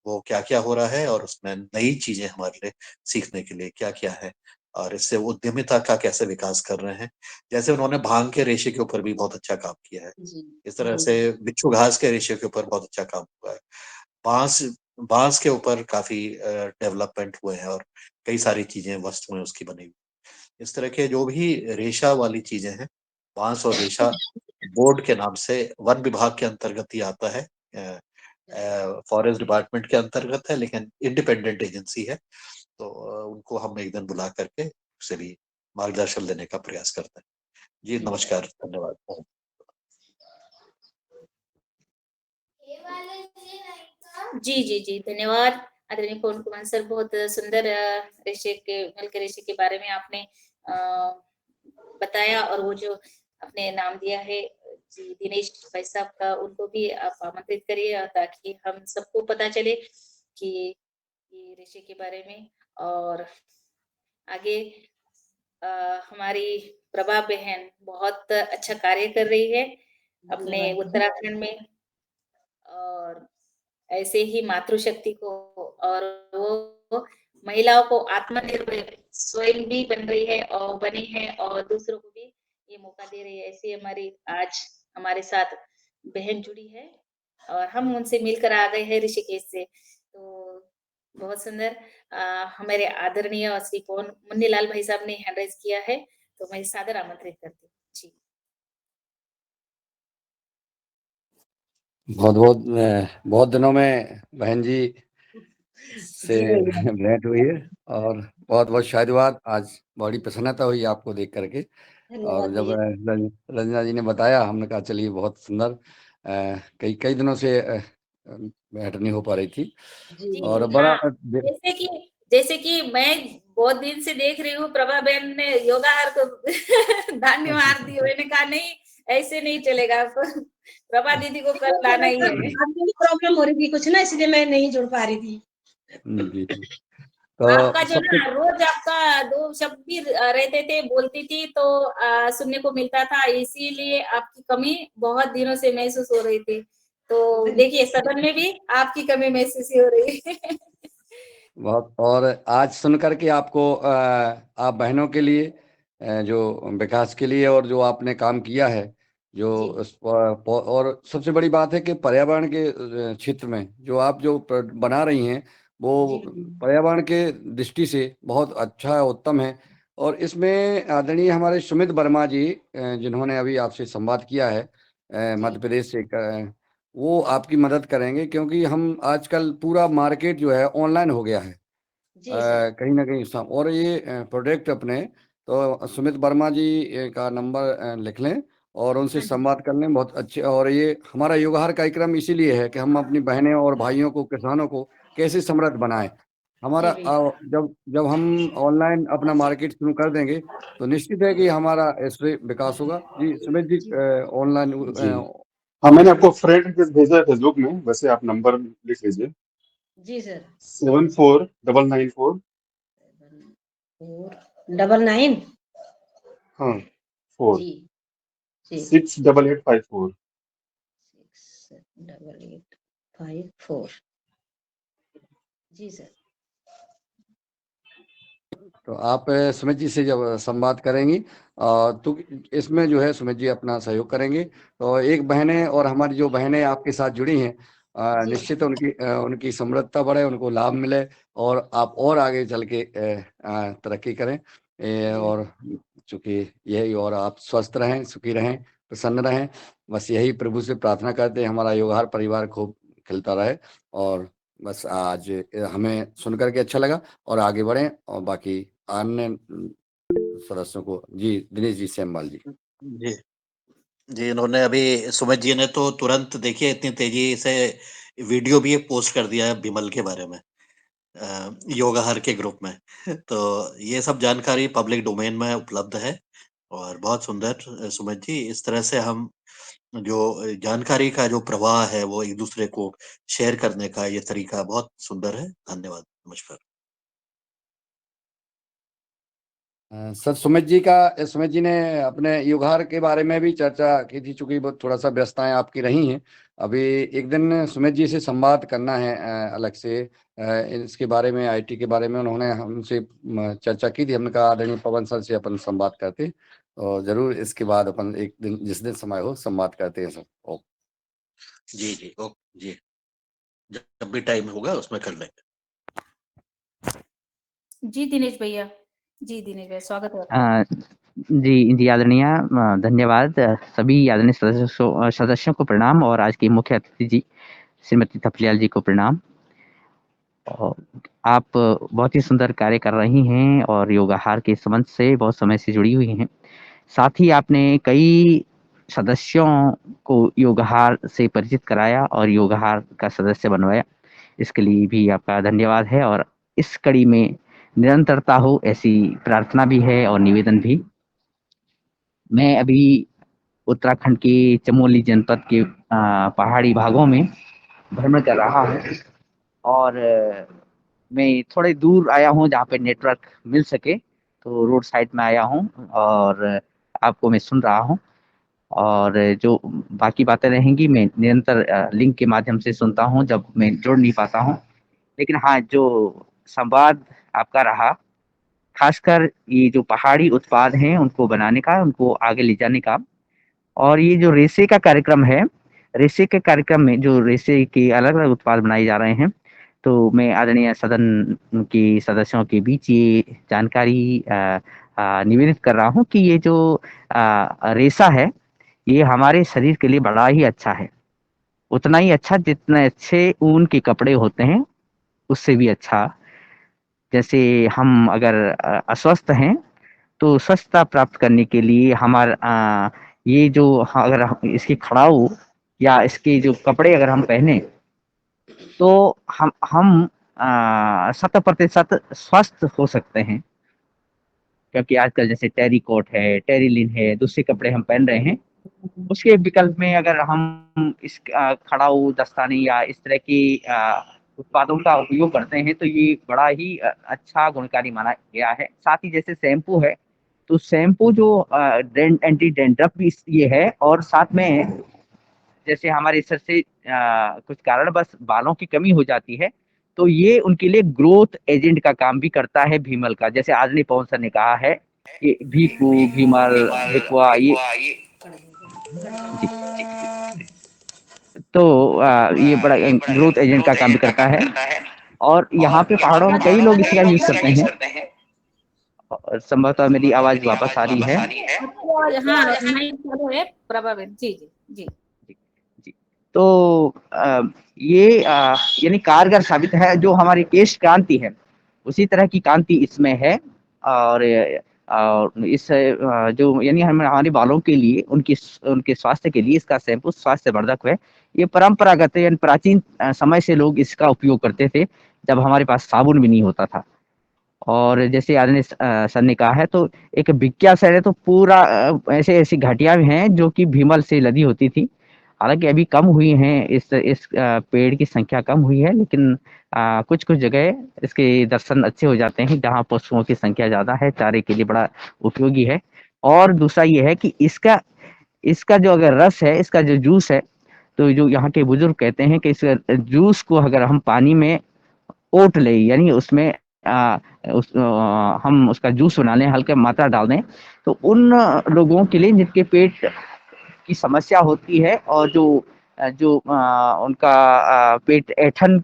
वो क्या क्या हो रहा है, और उसमें नई चीजें हमारे लिए सीखने के लिए क्या क्या है, और इससे उद्यमिता का कैसे विकास कर रहे हैं। जैसे उन्होंने भांग के रेशे के ऊपर भी बहुत अच्छा काम किया है, जी इस तरह हाँ से जी बिच्छू घास के रेशे के ऊपर बहुत अच्छा काम हुआ है। बांस बांस के ऊपर काफी डेवलपमेंट हुए हैं और कई सारी चीजें, वस्तुएं उसकी बनी हुई। इस तरह के जो भी रेशा वाली चीजें हैं, बांस और रेशा बोर्ड के नाम से वन विभाग के अंतर्गत ही आता है, फॉरेस्ट डिपार्टमेंट के अंतर्गत है, लेकिन इंडिपेंडेंट एजेंसी है। तो उनको हम एक दिन बुला करके उसे भी मार्गदर्शन देने का प्रयास करते हैं। जी जी सर नमस्कार, धन्यवाद। जी जी जी, धन्यवाद आदरणीय पवन कुमार सर। बहुत सुंदर रेशे के मल के रेशे के बारे में आपने अ, बताया, और वो जो आपने नाम दिया है जी दिनेश भाई साहब का, उनको भी आप आमंत्रित करिए ताकि हम सबको पता चले कि ये रेशे के बारे में। और आगे हमारी प्रभा बहन बहुत अच्छा कार्य कर रही है अपने धन्यवाद दीदी उत्तराखंड में, और ऐसे ही मातृशक्ति को, और वो महिलाओं को आत्मनिर्भर स्वयं भी बन रही है और बनी है, और दूसरों को भी ये मौका दे रही है। ऐसी हमारी आज हमारे साथ बहन जुड़ी है और हम उनसे मिलकर आ गए हैं ऋषिकेश से। तो बहुत सुंदर। हमारे आदरणीय श्री पवन मुन्नीलाल भाई साहब ने हैंड राइज किया है, तो मैं सादर आमंत्रित करती हूँ जी। बहुत बहुत बहुत दिनों में बहन जी से जी भैया भेंट हुई है, और बहुत बहुत शायद आज बड़ी प्रसन्नता हुई आपको देख करके। धन्यवाद और जब भैया रंजना जी ने बताया, हमने कहा चलिए बहुत सुंदर, कई कई दिनों से भेंट नहीं हो पा रही थी, जी जी और जी बड़ा हाँ, जैसे कि मैं बहुत दिन से देख रही हूँ प्रभा बहन ने योगा हर को दांडी मार दी। मैंने कहा नहीं, ऐसे नहीं चलेगा, प्रभा दीदी को कल लाना ही है। आपको भी प्रॉब्लम हो रही थी कुछ ना, इसलिए मैं नहीं जुड़ पा रही थी। जी जी। तो आपका जो सबसे ना रोज आपका दो शब्द भी रहते थे, बोलती थी तो सुनने को मिलता था, इसीलिए आपकी कमी बहुत दिनों से महसूस हो रही थी। तो देखिए सदन में भी आपकी कमी महसूस हो रही है। बहुत, और आज सुन करके आपको आप बहनों के लिए जो विकास के लिए और जो आपने काम किया है, जो जी और सबसे बड़ी बात है कि पर्यावरण के क्षेत्र में जो आप जो बना रही हैं, वो जी पर्यावरण के दृष्टि से बहुत अच्छा है, उत्तम है। और इसमें आदरणीय हमारे सुमित वर्मा जी, जिन्होंने अभी आपसे संवाद किया है, जी मध्य प्रदेश से, वो आपकी मदद करेंगे, क्योंकि हम आजकल पूरा मार्केट जो है ऑनलाइन हो गया है। जी सर कहीं ना कहीं और ये प्रोडक्ट अपने, तो सुमित वर्मा जी का नंबर लिख लें और उनसे हाँ जी संवाद कर लें, बहुत अच्छे। और ये हमारा युगाहार कार्यक्रम इसीलिए है कि हम अपनी बहनें और भाइयों को, किसानों को कैसे समृद्ध बनाएं। हमारा जी भैया जब जब हम ऑनलाइन अपना मार्केट शुरू कर देंगे, तो निश्चित है कि हमारा इससे विकास होगा। जी सुमित जी, जी ऑनलाइन। जी हाँ, मैंने आपको फ्रेंड रिक्वेस्ट भेजा है फेसबुक में, वैसे आप नंबर लिख लीजिए। जी सर 74994 499 हाँ 4 जी जी 68854। 68854 जी सर तो आप सुमित जी से जब संवाद करेंगी, तो इसमें जो है सुमित जी अपना सहयोग करेंगे। तो एक बहनें और हमारी जो बहनें आपके साथ जुड़ी हैं, जी निश्चित उनकी समृद्धता बढ़े, उनको लाभ मिले, और आप और आगे चल के तरक्की करें। जी और चूंकि यही, और आप स्वस्थ रहें, सुखी रहें, प्रसन्न रहें, बस यही प्रभु से प्रार्थना करते हैं, हमारा योगहार परिवार खूब खिलता रहे और बस आज हमें सुनकर के अच्छा लगा और आगे बढ़ें और बाकी अन्य सदस्यों को। जी दिनेश जी सेमवाल जी। जी जी, इन्होंने अभी सुमित जी ने तो तुरंत देखिए इतनी तेजी से वीडियो भी पोस्ट कर दिया है विमल के बारे में योगाहर के ग्रुप में। तो ये सब जानकारी पब्लिक डोमेन में उपलब्ध है और बहुत सुंदर सुमित जी, इस तरह से हम जो जानकारी का जो प्रवाह है वो एक दूसरे को शेयर करने का ये तरीका बहुत सुंदर है। धन्यवाद, नमस्कार। सर सुमित जी ने अपने युगहार के बारे में भी चर्चा की थी, चूंकि बहुत थोड़ा सा व्यस्तताएं आपकी रही हैं। अभी एक दिन सुमित जी से संवाद करना है अलग से इसके बारे में, आईटी के बारे में उन्होंने हमसे चर्चा की थी। हमने कहा आदरणीय पवन सर से अपन संवाद करते और जरूर इसके बाद अपन एक दिन जिस दिन समय हो संवाद करते हैं सर। ओके जी जी, ओके जी, जब भी टाइम होगा उसमें कर लेंगे। जी दिनेश भैया, स्वागत है आपका। जी जी आदरणीय धन्यवाद। सभी आदरणीय सदस्यों को प्रणाम और आज की मुख्य अतिथि जी श्रीमती थपलियाल जी को प्रणाम। और आप बहुत ही सुंदर कार्य कर रही हैं और योगाहार के संबंध से बहुत समय से जुड़ी हुई हैं। साथ ही आपने कई सदस्यों को योगाहार से परिचित कराया और योगाहार का सदस्य बनवाया, इसके लिए भी आपका धन्यवाद है। और इस कड़ी में निरंतरता हो ऐसी प्रार्थना भी है और निवेदन भी। मैं अभी उत्तराखंड के चमोली जनपद के पहाड़ी भागों में भ्रमण कर रहा हूँ और मैं थोड़े दूर आया हूँ जहाँ पे नेटवर्क मिल सके, तो रोड साइड में आया हूँ और आपको मैं सुन रहा हूँ। और जो बाकी बातें रहेंगी मैं निरंतर लिंक के माध्यम से सुनता हूँ जब मैं जुड़ नहीं पाता हूँ। लेकिन हाँ, जो संवाद आपका रहा, खासकर ये जो पहाड़ी उत्पाद हैं उनको बनाने का, उनको आगे ले जाने का, और ये जो रेसे का कार्यक्रम है, रेसे के कार्यक्रम में जो रेसे के अलग-अलग उत्पाद बनाए जा रहे हैं, तो मैं आदरणीय सदन के सदस्यों के बीच ये जानकारी निवेदित कर रहा हूँ कि ये जो रेसा है, ये हमारे शरीर के लिए बड़ा ही अच्छा है। उतना ही अच्छा जितने अच्छे ऊन के कपड़े होते हैं, उससे भी अच्छा। जैसे हम अगर अस्वस्थ हैं, तो स्वस्थता प्राप्त करने के लिए ये जो अगर हम इसकी खड़ाऊ या इसके जो कपड़े अगर हम पहने, तो हम 100% स्वस्थ हो सकते हैं। क्योंकि आजकल जैसे टेरिकॉट है, टेरिलिन है, दूसरे कपड़े हम पहन रहे हैं, उसके विकल्प में अगर हम इस खड़ाऊ, दस्ताने या इस तरह की उत्पादों का उपयोग करते हैं, तो ये बड़ा ही अच्छा गुणकारी माना गया है। साथ ही जैसे शैम्पू है, तो शैम्पू जो एंटी डैंड्रफ भी ये है, और साथ में जैसे हमारे सर से कुछ कारणवश बालों की कमी हो जाती है, तो ये उनके लिए ग्रोथ एजेंट का काम भी करता है भीमल का। जैसे आदरणीय पवन सर ने कहा है कि भीकू, भीमल, भिकवा ये जी, तो ये बड़ा ग्रोथ एजेंट का काम भी करता है। और यहाँ पे पहाड़ों में कई लोग इसका यूज़ करते हैं। और संभवतः मेरी आवाज़ वापस आ रही है। हाँ, नहीं चालू है प्रभावित। जी जी जी जी, जी। तो ये यानी कारगर साबित है। जो हमारी केश कांति है, उसी तरह की कांति इसमें है। और इस जो यानी हमारे बालों के लिए, उनके स्वास्थ्य के लिए इसका शैम्पू स्वास्थ्यवर्धक है। ये परंपरागत है, यानी प्राचीन समय से लोग इसका उपयोग करते थे, जब हमारे पास साबुन भी नहीं होता था। और जैसे आदरणीय सर ने कहा है, तो एक भिक्या शहर है, तो पूरा ऐसी घाटियाँ भी हैं जो कि भीमल से लदी होती थी। हालाँकि अभी कम हुई हैं, इस पेड़ की संख्या कम हुई है, लेकिन कुछ-कुछ जगह इसके दर्शन अच्छे हो जाते हैं, जहाँ पशुओं की संख्या ज़्यादा है, चारे के लिए बड़ा उपयोगी है। और दूसरा ये है कि इसका इसका जो अगर रस है, इसका जो जूस है, तो जो यहाँ के बुजुर्ग कहते हैं कि इस जूस को अगर हम पानी में ओट लें, यानी उसमें हम उसका जूस बना लें, हल्का मात्रा डाल दें, तो उन लोगों के लिए जिनके पेट की समस्या होती है और उनका पेट ऐंठन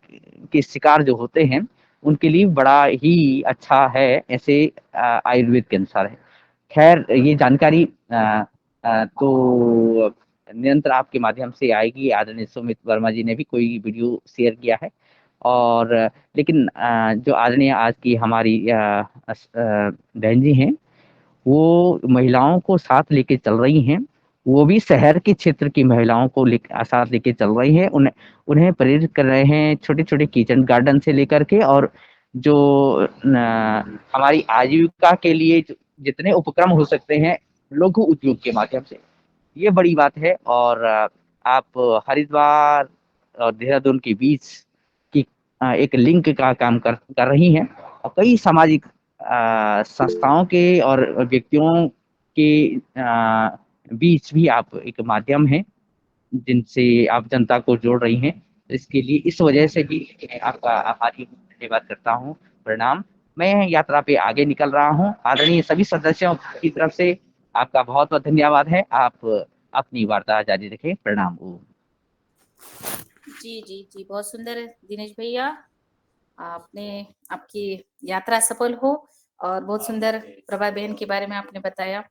के शिकार जो होते हैं, उनके लिए बड़ा ही अच्छा है, ऐसे आयुर्वेद के अनुसार है। खैर, ये जानकारी तो निरंतर आपके माध्यम से आएगी। आदरणीय सुमित वर्मा जी ने भी कोई वीडियो शेयर किया है, और लेकिन जो आदरणीय आज की हमारी बहन जी हैं, वो महिलाओं को साथ लेके चल रही हैं, वो भी शहर के क्षेत्र की महिलाओं को साथ लेके चल रही हैं, उन्हें उन्हें प्रेरित कर रहे हैं छोटे छोटे किचन गार्डन से लेकर के, और जो हमारी आजीविका के लिए जितने उपक्रम हो सकते हैं लघु उद्योग के माध्यम से, ये बड़ी बात है। और आप हरिद्वार और देहरादून के बीच की एक लिंक का काम कर रही हैं, और कई सामाजिक संस्थाओं के और व्यक्तियों के बीच भी आप एक माध्यम हैं जिनसे आप जनता को जोड़ रही हैं। इसके लिए इस वजह से भी मैं आपका आभारी धन्यवाद करता हूँ। प्रणाम। मैं यात्रा पे आगे निकल रहा हूँ। आदरणीय सभी सदस्यों की तरफ से आपका बहुत बहुत धन्यवाद है। आप अपनी वार्ता जारी रखें। प्रणाम। जी जी जी, बहुत सुंदर दिनेश भैया, आपने आपकी यात्रा सफल हो, और बहुत सुंदर प्रभा बहन के बारे में आपने बताया।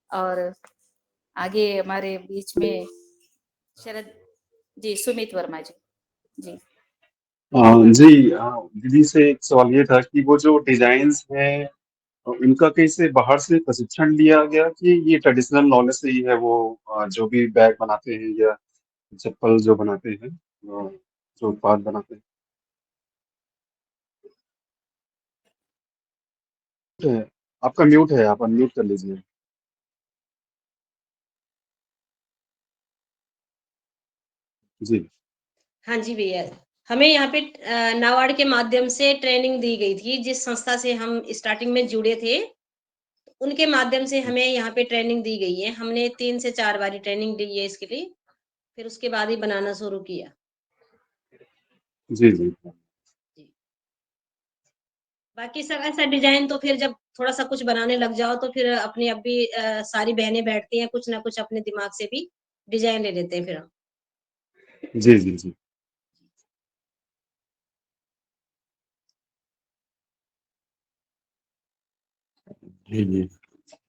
और आगे हमारे बीच में शरद जी, सुमित वर्मा जी। जी जी दीदी से एक सवाल ये था कि वो जो डिजाइन्स हैं इनका कहीं बाहर से प्रशिक्षण लिया गया कि ये ट्रेडिशनल नॉलेज से ही है, वो जो भी बैग बनाते हैं या चप्पल जो बनाते हैं, जो उत्पाद बनाते हैं। है, आपका म्यूट है, आप अनम्यूट कर लीजिए। जी हाँ जी भैया, हमें यहाँ पे नाबार्ड के माध्यम से ट्रेनिंग दी गई थी। जिस संस्था से हम स्टार्टिंग में जुड़े थे, उनके माध्यम से हमें यहाँ पे ट्रेनिंग दी गई है। हमने 3 से 4 बारी ट्रेनिंग ली है इसके लिए, फिर उसके बाद ही बनाना शुरू किया। जी जी जी। बाकी सब ऐसा डिजाइन तो फिर जब थोड़ा सा कुछ बनाने लग जाओ तो फिर अपने आप भी सारी बहनें बैठती हैं, कुछ ना कुछ अपने दिमाग से भी डिजाइन ले लेते हैं फिर हम। जी जी जी जी जी।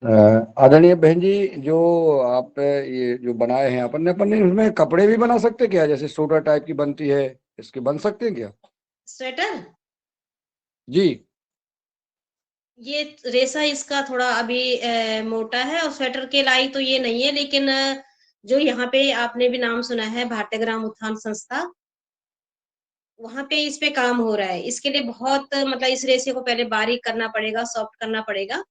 आदरणीय बहन जी, जो आप ये जो बनाए हैं अपन ने उसमें कपड़े भी बना सकते हैं क्या? जैसे स्वेटर टाइप की बनती है, इसके बन सकते हैं क्या? स्वेटर, जी ये रेशा इसका थोड़ा अभी मोटा है, और स्वेटर के लाई तो ये नहीं है, लेकिन जो यहाँ पे आपने भी नाम सुना है भारतीय ग्राम उत्थान संस्था, वहां पे इस पे काम हो रहा है। इसके लिए बहुत मतलब इस रेशे को पहले बारीक करना पड़ेगा, सॉफ्ट करना पड़ेगा।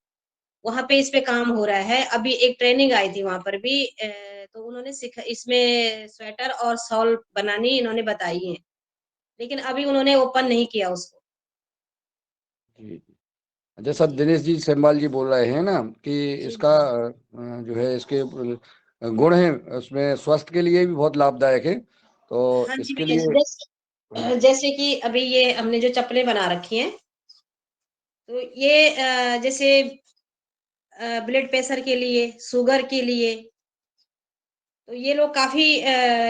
वहां पे इस पे काम हो रहा है। अभी एक ट्रेनिंग आई थी वहां पर भी, तो उन्होंने सिखा, इसमें स्वेटर और शॉल बनानी इन्होंने बताई है, लेकिन अभी उन्होंने ओपन नहीं किया उसको। जी। जैसा जी दिनेश जी सेमवाल जी बोल रहे हैं ना कि जी इसका जो है इसके गुण हैं, उसमें स्वास्थ्य के लिए भी बहुत लाभदायक है, तो हाँ जी इसके भैया, लिए जैसे कि अभी ये हमने जो चप्पलें बना रखी हैं, तो ये जैसे ब्लड प्रेशर के लिए, शुगर के लिए, तो ये लोग काफी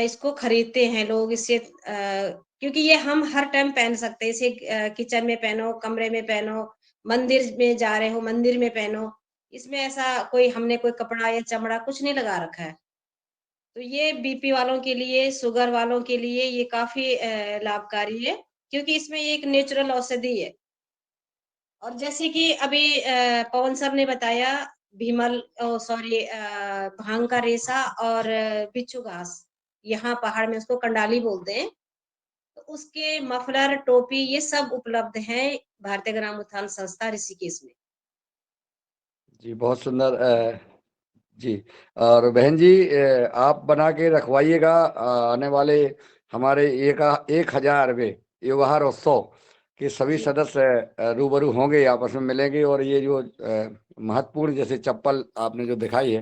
इसको खरीदते हैं लोग इससे, क्योंकि ये हम हर टाइम पहन सकते हैं इसे। किचन में पहनो, कमरे में पहनो, मंदिर में जा रहे हो मंदिर में पहनो। इसमें ऐसा कोई हमने कोई कपड़ा या चमड़ा कुछ नहीं लगा रखा है। तो ये बीपी वालों के लिए, शुगर वालों के लिए ये काफी लाभकारी है, क्योंकि इसमें ये एक नेचुरल औषधि है। और जैसे कि अभी पवन सर ने बताया, भीमल, सॉरी, भांग का रेशा और बिच्छू घास, यहाँ पहाड़ में उसको कंडाली बोलते हैं, तो उसके मफलर, टोपी, ये सब उपलब्ध हैं भारतीय ग्राम उत्थान संस्था ऋषिकेश में। जी बहुत सुंदर। जी, और बहन जी आप बना के रखवाइएगा, आने वाले हमारे 1000वें व्यवहार उत्सव के सभी जी सदस्य रूबरू होंगे, आपस में मिलेंगे, और ये जो महत्वपूर्ण जैसे चप्पल आपने जो दिखाई है,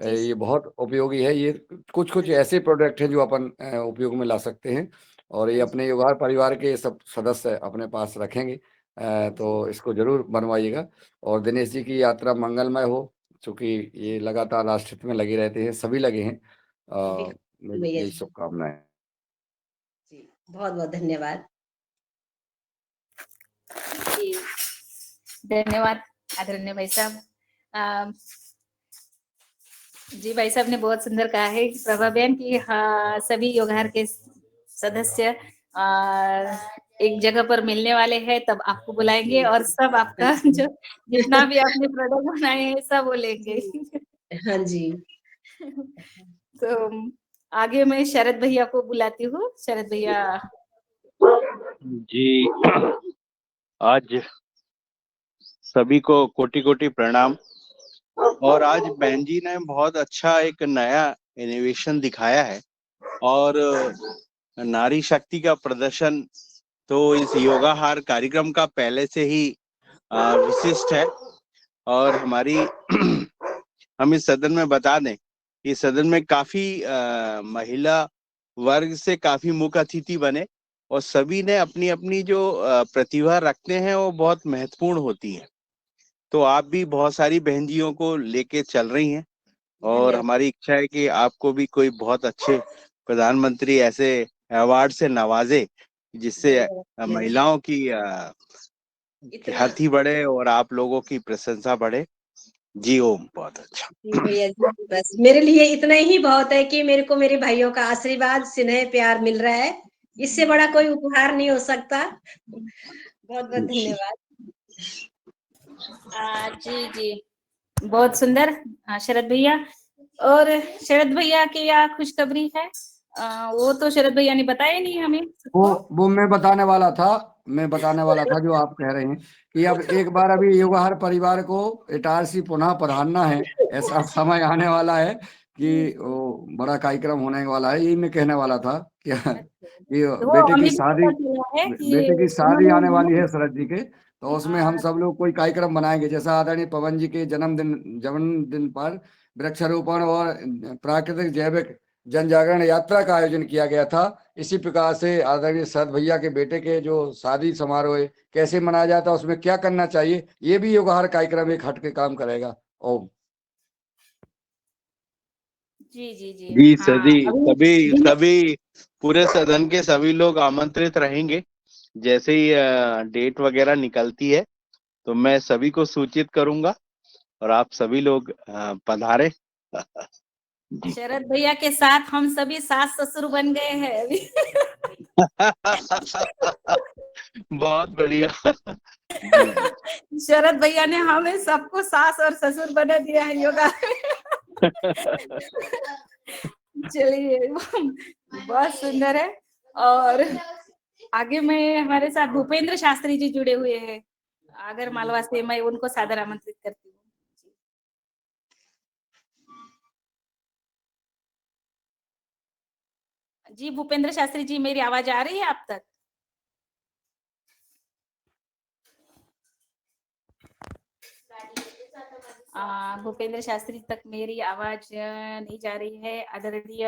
जी ये सर। बहुत उपयोगी है। ये कुछ हाँ कुछ जी ऐसे प्रोडक्ट हैं जो अपन उपयोग में ला सकते हैं, और ये हाँ जी अपने व्यवहार परिवार के सब सदस्य अपने पास रखेंगे। जी तो इसको जरूर बनवाइएगा, और दिनेश जी की यात्रा मंगलमय हो, क्योंकि ये लगातार राष्ट्रहित में लगे रहते हैं, सभी लगे हैं। बिल्कुल मेरी भैया यही जी। शुभकामनाएं। जी, बहुत बहुत धन्यवाद। जी, धन्यवाद आदरणीय भाई साहब। अ, जी, भाई साहब ने बहुत सुंदर कहा है प्रभा बहन की, हाँ, सभी योगहार के सदस्य एक जगह पर मिलने वाले हैं तब आपको बुलाएंगे और सब आपका जो जितना भी आपने प्रोडक्ट बनाए हैं सब वो लेंगे। हाँ जी। तो आगे मैं शरद भैया को बुलाती हूँ। शरद भैया। जी आज सभी को कोटि कोटि प्रणाम। और आज बहन जी ने बहुत अच्छा एक नया इनोवेशन दिखाया है और नारी शक्ति का प्रदर्शन तो इस योगाहार कार्यक्रम का पहले से ही विशिष्ट है। और हमारी हम इस सदन में बता दें कि सदन में काफी महिला वर्ग से काफी मुख्य अतिथि बने और सभी ने अपनी अपनी जो प्रतिभा रखते हैं वो बहुत महत्वपूर्ण होती है। तो आप भी बहुत सारी बहन जियों को लेके चल रही हैं और धन्यवाद। हमारी इच्छा है कि आपको भी कोई बहुत अच्छे प्रधानमंत्री ऐसे अवार्ड से नवाजे जिससे धन्यवाद। महिलाओं की इतना ख्याति बढ़े और आप लोगों की प्रशंसा बढ़े। जी ओम। बहुत अच्छा। जी भैया जी, बस मेरे लिए इतना ही बहुत है कि मेरे को मेरे भाइयों का आशीर्वाद स्नेह प्यार मिल रहा है। इससे बड़ा कोई उपहार नहीं हो सकता। बहुत बहुत धन्यवाद। जी जी बहुत सुंदर शरद भैया। और शरद भैया की क्या खुशखबरी है? वो तो शरद भैया ने बताया नहीं हमें वो मैं बताने वाला था जो आप कह रहे हैं कि अब एक बार अभी युवाहर परिवार को इटारसी पुनः पधारना है। ऐसा समय आने वाला है कि वो बड़ा कार्यक्रम होने वाला है। यही मैं कहने वाला था कि तो बेटे की हमें भी शादी पता चला है कि बेटे की शादी उन्होंने आने वाली है शरद जी के। तो उसमें हम हाँ, सब लोग कोई कार्यक्रम बनाएंगे, जैसा आदरणीय पवन जी के जन्मदिन पर वृक्षारोपण और प्राकृतिक जैविक जन जागरण यात्रा का आयोजन किया गया था। इसी प्रकार से आदरणीय शरद भैया के बेटे के जो शादी समारोह है कैसे मनाया जाता है, उसमें क्या करना चाहिए, ये भी योगाहार कार्यक्रम एक हट के काम करेगा। ओम। जी जी जी जी हाँ सभी अभी सभी दिन- सभी पूरे सदन के सभी लोग आमंत्रित रहेंगे। जैसे ही डेट वगैरह निकलती है तो मैं सभी को सूचित करूंगा और आप सभी लोग पधारे। जी। शरद भैया के साथ हम सभी सास ससुर बन गए हैं अभी। बहुत बढ़िया। जी जी। शरद भैया ने हमें सबको सास और ससुर बना दिया है योगा। चलिए बहुत सुंदर है। और आगे में हमारे साथ भूपेंद्र शास्त्री जी जुड़े हुए हैं आगर मालवा से। मैं उनको सादर आमंत्रित करती हूँ। जी भूपेंद्र शास्त्री जी, मेरी आवाज आ रही है आप तक? भूपेंद्र शास्त्री तक मेरी आवाज नहीं जा रही है। आदरणीय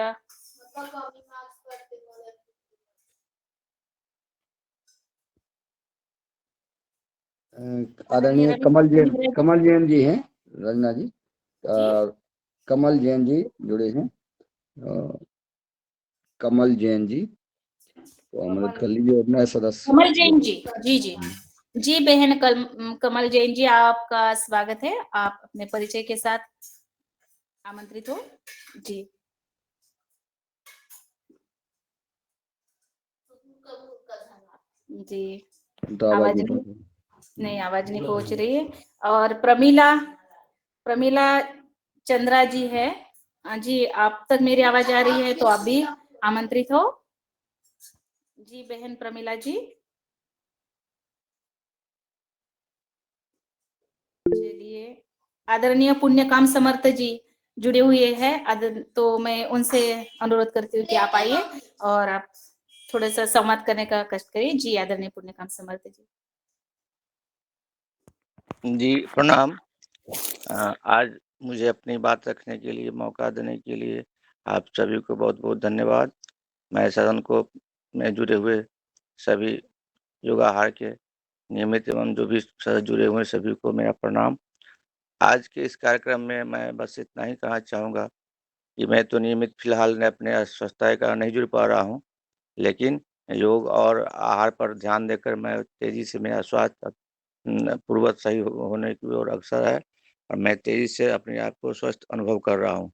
आदरणीय कमल जैन जी हैं, रंजना जी। कमल जैन जी जुड़े हैं। कमल जैन जी तो अमृत कर लीजिए अपना सदस्य। कमल जैन जी। जी जी जी बहन कमल जैन जी, आपका स्वागत है। आप अपने परिचय के साथ आमंत्रित हो। जी जी तो आवाज आवाज नहीं आवाज नहीं पहुंच रही है। और प्रमिला चंद्रा जी है। जी आप तक मेरी आवाज आ रही है तो आप भी आमंत्रित हो। जी बहन प्रमिला जी। चलिए आदरणीय पुण्यकाम समर्थ जी जुड़े हुए हैं। तो मैं उनसे अनुरोध करती हूँ कि आप आइए और आप थोड़ा सा संवाद करने का कष्ट करिए। जी आदरणीय पुण्यकाम समर्थ जी। जी प्रणाम। आज मुझे अपनी बात रखने के लिए मौका देने के लिए आप सभी को बहुत बहुत धन्यवाद। मैं सदन को में जुड़े हुए सभी योगाहार के नियमित एवं जो भी सदस्य जुड़े हुए सभी को मेरा प्रणाम। आज के इस कार्यक्रम में मैं बस इतना ही कहना चाहूँगा कि मैं तो नियमित फिलहाल ने अपने स्वस्थता का नहीं जुड़ पा रहा हूँ, लेकिन योग और आहार पर ध्यान देकर मैं तेजी से मेरा स्वास्थ्य पूर्वत सही होने की ओर अग्रसर है और मैं तेजी से अपने आप को स्वस्थ अनुभव कर रहा हूँ।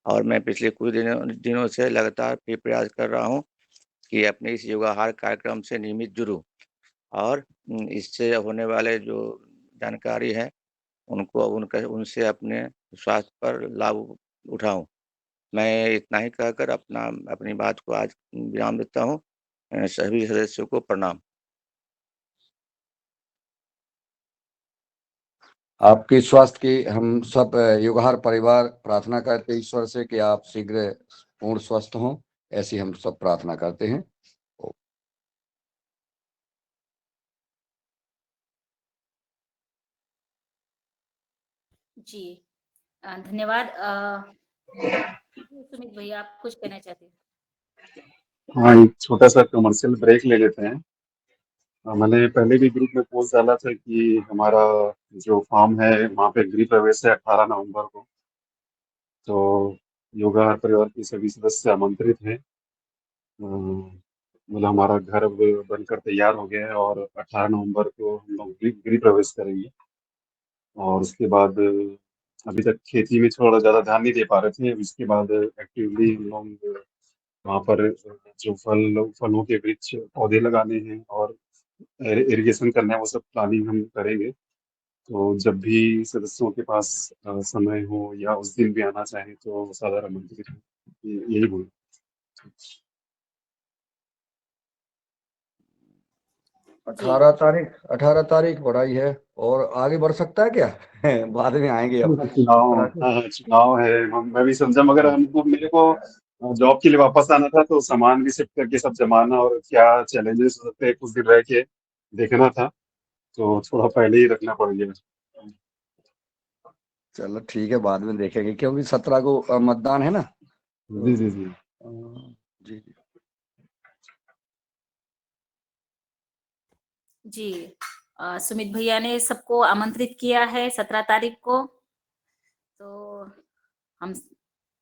और मैं पिछले कुछ दिनों से लगातार प्रयास कर रहा हूँ कि अपने इस योगाहार कार्यक्रम से नियमित जुड़ूं। और इससे होने वाले जो जानकारी है उनको उनसे अपने स्वास्थ्य पर लाभ उठाऊं। मैं इतना ही कहकर अपनी बात को आज विराम देता हूँ। सभी सदस्यों को प्रणाम। आपके स्वास्थ्य की हम सब युगहर परिवार प्रार्थना करते हैं ईश्वर से कि आप शीघ्र पूर्ण स्वस्थ हों, ऐसी हम सब प्रार्थना करते हैं। जी धन्यवाद। सुमित भैया आप कुछ कहना चाहते हैं? हाँ, एक छोटा सा कमर्शियल ब्रेक ले लेते हैं। मैंने पहले भी ग्रुप में पोस्ट डाला था कि हमारा जो फॉर्म है वहाँ पे गृह प्रवेश है 18 नवंबर को। तो योगा हर परिवार के सभी सदस्य आमंत्रित हैं। मतलब हमारा घर अब बनकर तैयार हो गया है और 18 नवंबर को हम लोग गृह प्रवेश करेंगे। और उसके बाद अभी तक खेती में थोड़ा ज़्यादा ध्यान नहीं दे पा रहे थे। उसके बाद एक्टिवली हम लोग वहाँ पर जो फलों के वृक्ष पौधे लगाने हैं और इरिगेशन करना है, वो सब प्लानिंग हम करेंगे। तो जब भी सदस्यों के पास समय हो या उस दिन भी आना चाहें तो सादर आमंत्रित हैं। यही बोल। 18 तारीख बढ़ाई है और आगे बढ़ सकता है क्या? बाद में आएंगे अब। चुनाव है। मैं भी समझा, मगर मेरे को जॉब के लिए वापस आना था तो सामान भी शिफ्ट करके सब जमाना और क्या चैलेंजेस हो सकते हैं कुछ दिन रह के देखना था, तो थोड़ा पहले ही रखना पड़ गया। चलो ठीक है, बाद में देखेंगे क्योंकि 17 को मतदान है ना। जी जी जी जी जी सुमित भैया ने सबको आमंत्रित किया है 17 तारीख को। तो हम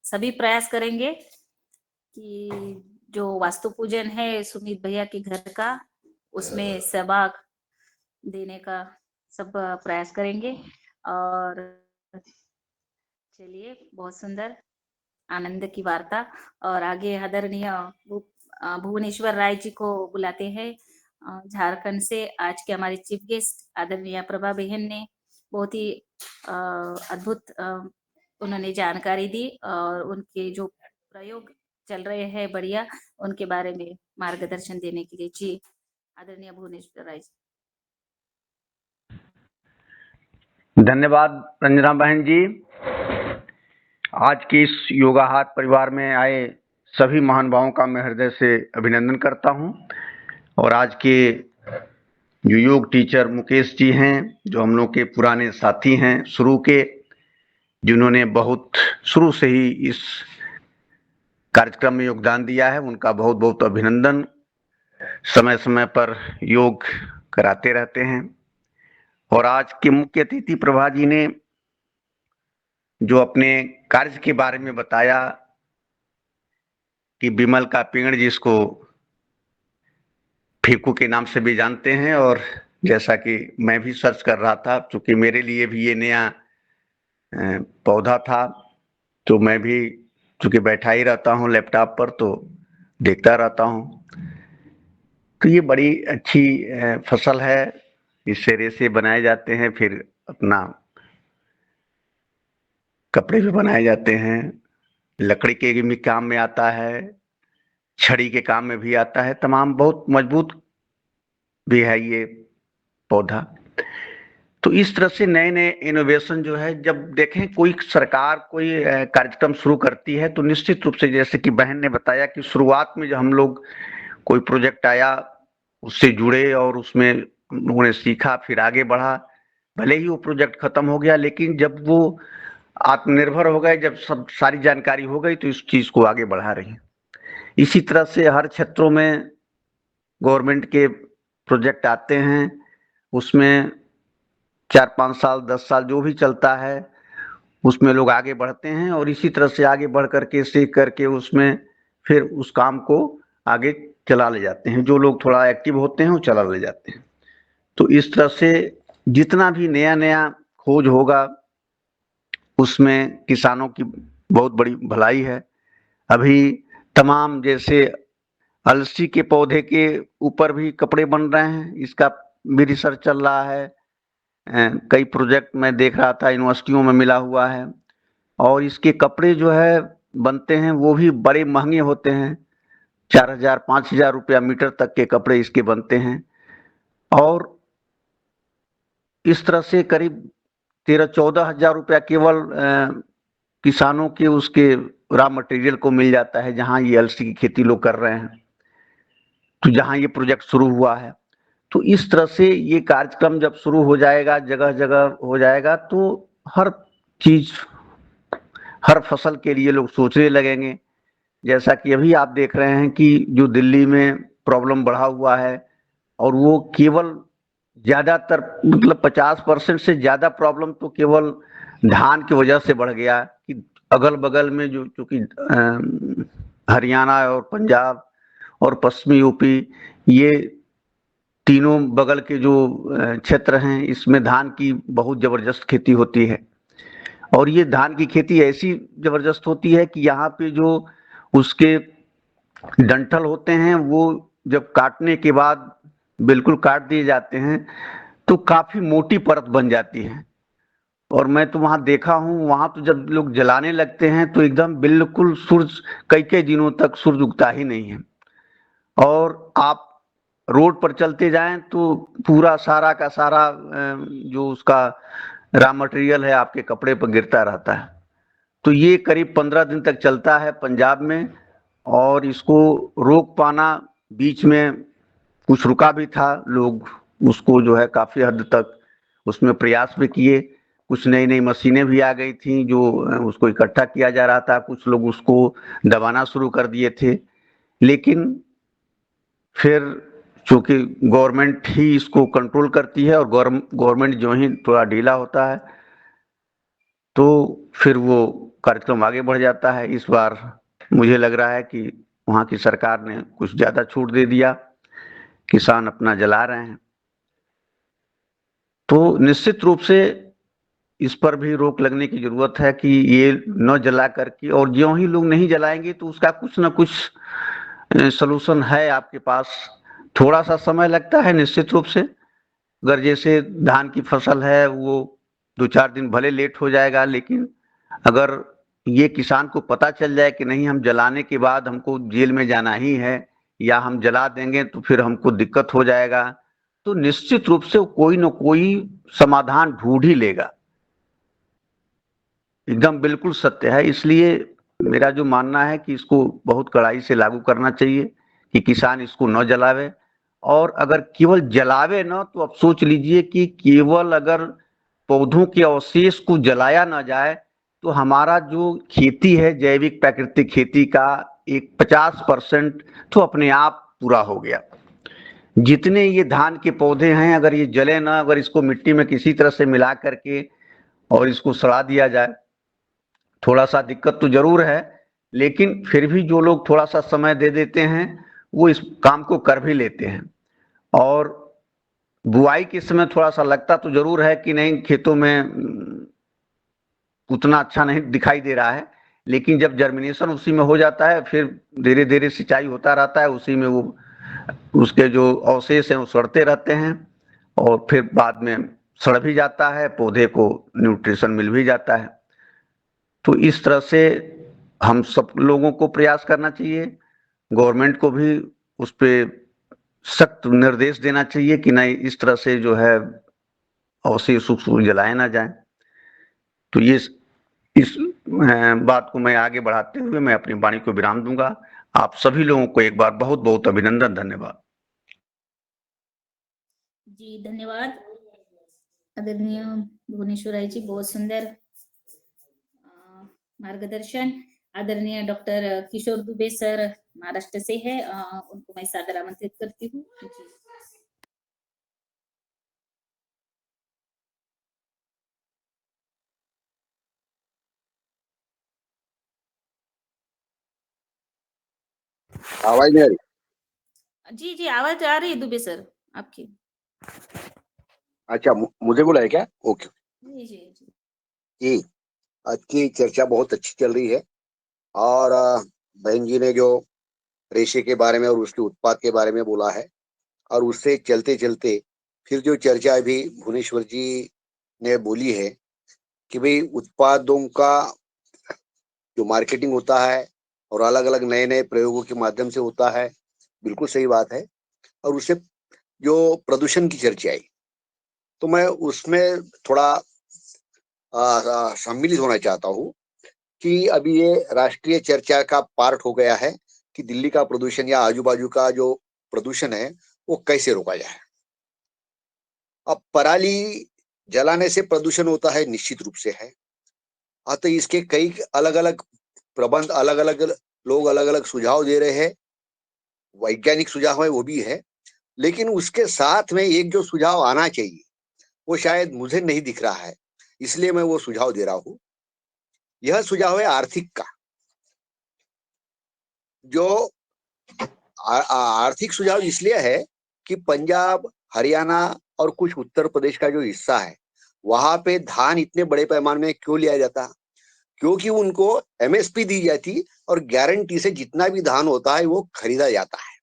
सभी प्रयास करेंगे कि जो वास्तु पूजन है सुमित भैया के घर का उसमें सहभाग देने का सब प्रयास करेंगे। और चलिए, बहुत सुंदर आनंद की वार्ता। और आगे आदरणीय भुवनेश्वर राय जी को बुलाते हैं झारखंड से। आज के हमारे चीफ गेस्ट आदरणीय प्रभा बहन ने बहुत ही अद्भुत उन्होंने जानकारी दी और उनके जो प्रयोग चल रहे हैं बढ़िया, उनके बारे में मार्गदर्शन देने के लिए। जी आदरणीय भुवनेश्वर राय जी। धन्यवाद रंजना बहन जी। आज की इस योगाहाट परिवार में आए सभी महानुभावों का मैं हृदय से अभिनंदन करता हूं। और आज के जो योग टीचर मुकेश जी हैं, जो हम लोग के पुराने साथी हैं शुरू के, जिन्होंने बहुत शुरू से ही इस कार्यक्रम में योगदान दिया है, उनका बहुत बहुत अभिनंदन। समय समय पर योग कराते रहते हैं। और आज के मुख्य अतिथि प्रभा जी ने जो अपने कार्य के बारे में बताया कि विमल का पेड़, जिसको फेकू के नाम से भी जानते हैं, और जैसा कि मैं भी सर्च कर रहा था, क्योंकि मेरे लिए भी ये नया पौधा था, तो मैं भी चूंकि बैठा ही रहता हूँ लैपटॉप पर तो देखता रहता हूँ। तो ये बड़ी अच्छी फसल है। इससे रेशे बनाए जाते हैं, फिर अपना कपड़े भी बनाए जाते हैं, लकड़ी के भी काम में आता है, छड़ी के काम में भी आता है, तमाम बहुत मजबूत भी है ये पौधा। तो इस तरह से नए नए इनोवेशन जो है, जब देखें कोई सरकार कोई कार्यक्रम शुरू करती है तो निश्चित रूप से, जैसे कि बहन ने बताया कि शुरुआत में जब हम लोग कोई प्रोजेक्ट आया उससे जुड़े और उसमें उन्होंने सीखा, फिर आगे बढ़ा। भले ही वो प्रोजेक्ट खत्म हो गया, लेकिन जब वो आत्मनिर्भर हो गए, जब सब सारी जानकारी हो गई, तो इस चीज को आगे बढ़ा रही हैं। इसी तरह से हर क्षेत्रों में गवर्नमेंट के प्रोजेक्ट आते हैं, उसमें 4-5 साल 10 साल जो भी चलता है उसमें लोग आगे बढ़ते हैं, और इसी तरह से आगे बढ़ करके सीख करके उसमें फिर उस काम को आगे चला ले जाते हैं। जो लोग थोड़ा एक्टिव होते हैं वो चला ले जाते हैं। तो इस तरह से जितना भी नया नया खोज होगा उसमें किसानों की बहुत बड़ी भलाई है। अभी तमाम जैसे अलसी के पौधे के ऊपर भी कपड़े बन रहे हैं, इसका भी रिसर्च चल रहा है। कई प्रोजेक्ट मैं देख रहा था, यूनिवर्सिटियों में मिला हुआ है, और इसके कपड़े जो है बनते हैं वो भी बड़े महंगे होते हैं। 4,000-5,000 रुपया मीटर तक के कपड़े इसके बनते हैं। और इस तरह से करीब 13-14 हजार रुपया केवल किसानों के उसके रॉ मटेरियल को मिल जाता है, जहां ये अलसी की खेती लोग कर रहे हैं, तो जहां ये प्रोजेक्ट शुरू हुआ है। तो इस तरह से ये कार्यक्रम जब शुरू हो जाएगा, जगह जगह हो जाएगा, तो हर चीज, हर फसल के लिए लोग सोचने लगेंगे। जैसा कि अभी आप देख रहे हैं कि जो दिल्ली में प्रॉब्लम बढ़ा हुआ है, और वो केवल ज्यादातर मतलब 50% से ज्यादा प्रॉब्लम तो केवल धान की वजह से बढ़ गया कि अगल बगल में जो चूंकि हरियाणा और पंजाब और पश्चिमी यूपी, ये तीनों बगल के जो क्षेत्र हैं, इसमें धान की बहुत जबरदस्त खेती होती है। और ये धान की खेती ऐसी जबरदस्त होती है कि यहाँ पे जो उसके डंठल होते हैं वो जब काटने के बाद बिल्कुल काट दिए जाते हैं तो काफी मोटी परत बन जाती है। और मैं तो वहां देखा हूं, वहां तो जब लोग जलाने लगते हैं तो एकदम बिल्कुल सूरज कई कई दिनों तक सूरज उगता ही नहीं है। और आप रोड पर चलते जाएं तो पूरा सारा का सारा जो उसका रॉ मटेरियल है आपके कपड़े पर गिरता रहता है। तो ये करीब 15 दिन तक चलता है पंजाब में, और इसको रोक पाना, बीच में कुछ रुका भी था, लोग उसको जो है काफी हद तक उसमें प्रयास भी किए। कुछ नई नई मशीनें भी आ गई थी जो उसको इकट्ठा किया जा रहा था, कुछ लोग उसको दबाना शुरू कर दिए थे। लेकिन फिर चूंकि गवर्नमेंट ही इसको कंट्रोल करती है, और गवर्नमेंट जो ही थोड़ा ढीला होता है तो फिर वो कार्यक्रम आगे बढ़ जाता है। इस बार मुझे लग रहा है कि वहां की सरकार ने कुछ ज्यादा छूट दे दिया, किसान अपना जला रहे हैं। तो निश्चित रूप से इस पर भी रोक लगने की जरूरत है कि ये न जला करके, और ज्यों ही लोग नहीं जलाएंगे तो उसका कुछ ना कुछ सलूशन है आपके पास। थोड़ा सा समय लगता है निश्चित रूप से, अगर जैसे धान की फसल है वो 2-4 दिन भले लेट हो जाएगा, लेकिन अगर ये किसान को पता चल जाए कि नहीं, हम जलाने के बाद हमको जेल में जाना ही है, या हम जला देंगे तो फिर हमको दिक्कत हो जाएगा, तो निश्चित रूप से कोई न कोई समाधान ढूंढ ही लेगा। एकदम बिल्कुल सत्य है। इसलिए मेरा जो मानना है कि इसको बहुत कड़ाई से लागू करना चाहिए कि किसान इसको न जलावे। और अगर केवल जलावे न, तो अब सोच लीजिए कि केवल अगर पौधों के अवशेष को जलाया ना जाए तो हमारा जो खेती है, जैविक प्राकृतिक खेती का एक 50% तो अपने आप पूरा हो गया। जितने ये धान के पौधे हैं, अगर ये जले ना, अगर इसको मिट्टी में किसी तरह से मिला करके और इसको सड़ा दिया जाए, थोड़ा सा दिक्कत तो जरूर है, लेकिन फिर भी जो लोग थोड़ा सा समय दे देते हैं वो इस काम को कर भी लेते हैं। और बुआई के समय थोड़ा सा लगता तो जरूर है कि नहीं, खेतों में उतना अच्छा नहीं दिखाई दे रहा है, लेकिन जब जर्मिनेशन उसी में हो जाता है, फिर धीरे धीरे सिंचाई होता रहता है, उसी में वो उसके जो अवशेष हैं वो सड़ते रहते हैं, और फिर बाद में सड़ भी जाता है, पौधे को न्यूट्रिशन मिल भी जाता है। तो इस तरह से हम सब लोगों को प्रयास करना चाहिए, गवर्नमेंट को भी उस पर सख्त निर्देश देना चाहिए कि नहीं, इस तरह से जो है अवशेष जलाए ना जाए। तो ये इस बात को मैं आगे बढ़ाते हुए मैं अपनी वाणी को विराम दूंगा। आप सभी लोगों को एक बार बहुत बहुत अभिनंदन, धन्यवाद। जी धन्यवाद आदरणीय भुवनेश्वर राय जी, बहुत सुंदर मार्गदर्शन। आदरणीय डॉक्टर किशोर दुबे सर महाराष्ट्र से है, उनको मैं सादर आमंत्रित करती हूँ। आवाज नहीं आ रही? जी जी आवाज आ रही है दुबे सर आपकी। अच्छा, मुझे बोला है क्या? ओके जी जी जी जी। आज की चर्चा बहुत अच्छी चल रही है, और बहन जी ने जो रेशे के बारे में और उसके उत्पाद के बारे में बोला है। और उससे चलते चलते फिर जो चर्चा अभी भुवनेश्वर जी ने बोली है कि भाई उत्पादों का जो मार्केटिंग होता है और अलग अलग नए नए प्रयोगों के माध्यम से होता है, बिल्कुल सही बात है। और उससे जो प्रदूषण की चर्चा आई, तो मैं उसमें थोड़ा सम्मिलित होना चाहता हूँ कि अभी ये राष्ट्रीय चर्चा का पार्ट हो गया है कि दिल्ली का प्रदूषण या आजू बाजू का जो प्रदूषण है वो कैसे रोका जाए। अब पराली जलाने से प्रदूषण होता है, निश्चित रूप से है। हाँ, तो इसके कई अलग अलग प्रबंध, अलग अलग लोग अलग अलग सुझाव दे रहे हैं, वैज्ञानिक सुझाव है वो भी है। लेकिन उसके साथ में एक जो सुझाव आना चाहिए वो शायद मुझे नहीं दिख रहा है, इसलिए मैं वो सुझाव दे रहा हूं। यह सुझाव है आर्थिक का। जो आर्थिक सुझाव इसलिए है कि पंजाब, हरियाणा और कुछ उत्तर प्रदेश का जो हिस्सा है वहां पे धान इतने बड़े पैमाने में क्यों लिया जाता? क्योंकि उनको एमएसपी दी जाती और गारंटी से जितना भी धान होता है वो खरीदा जाता है।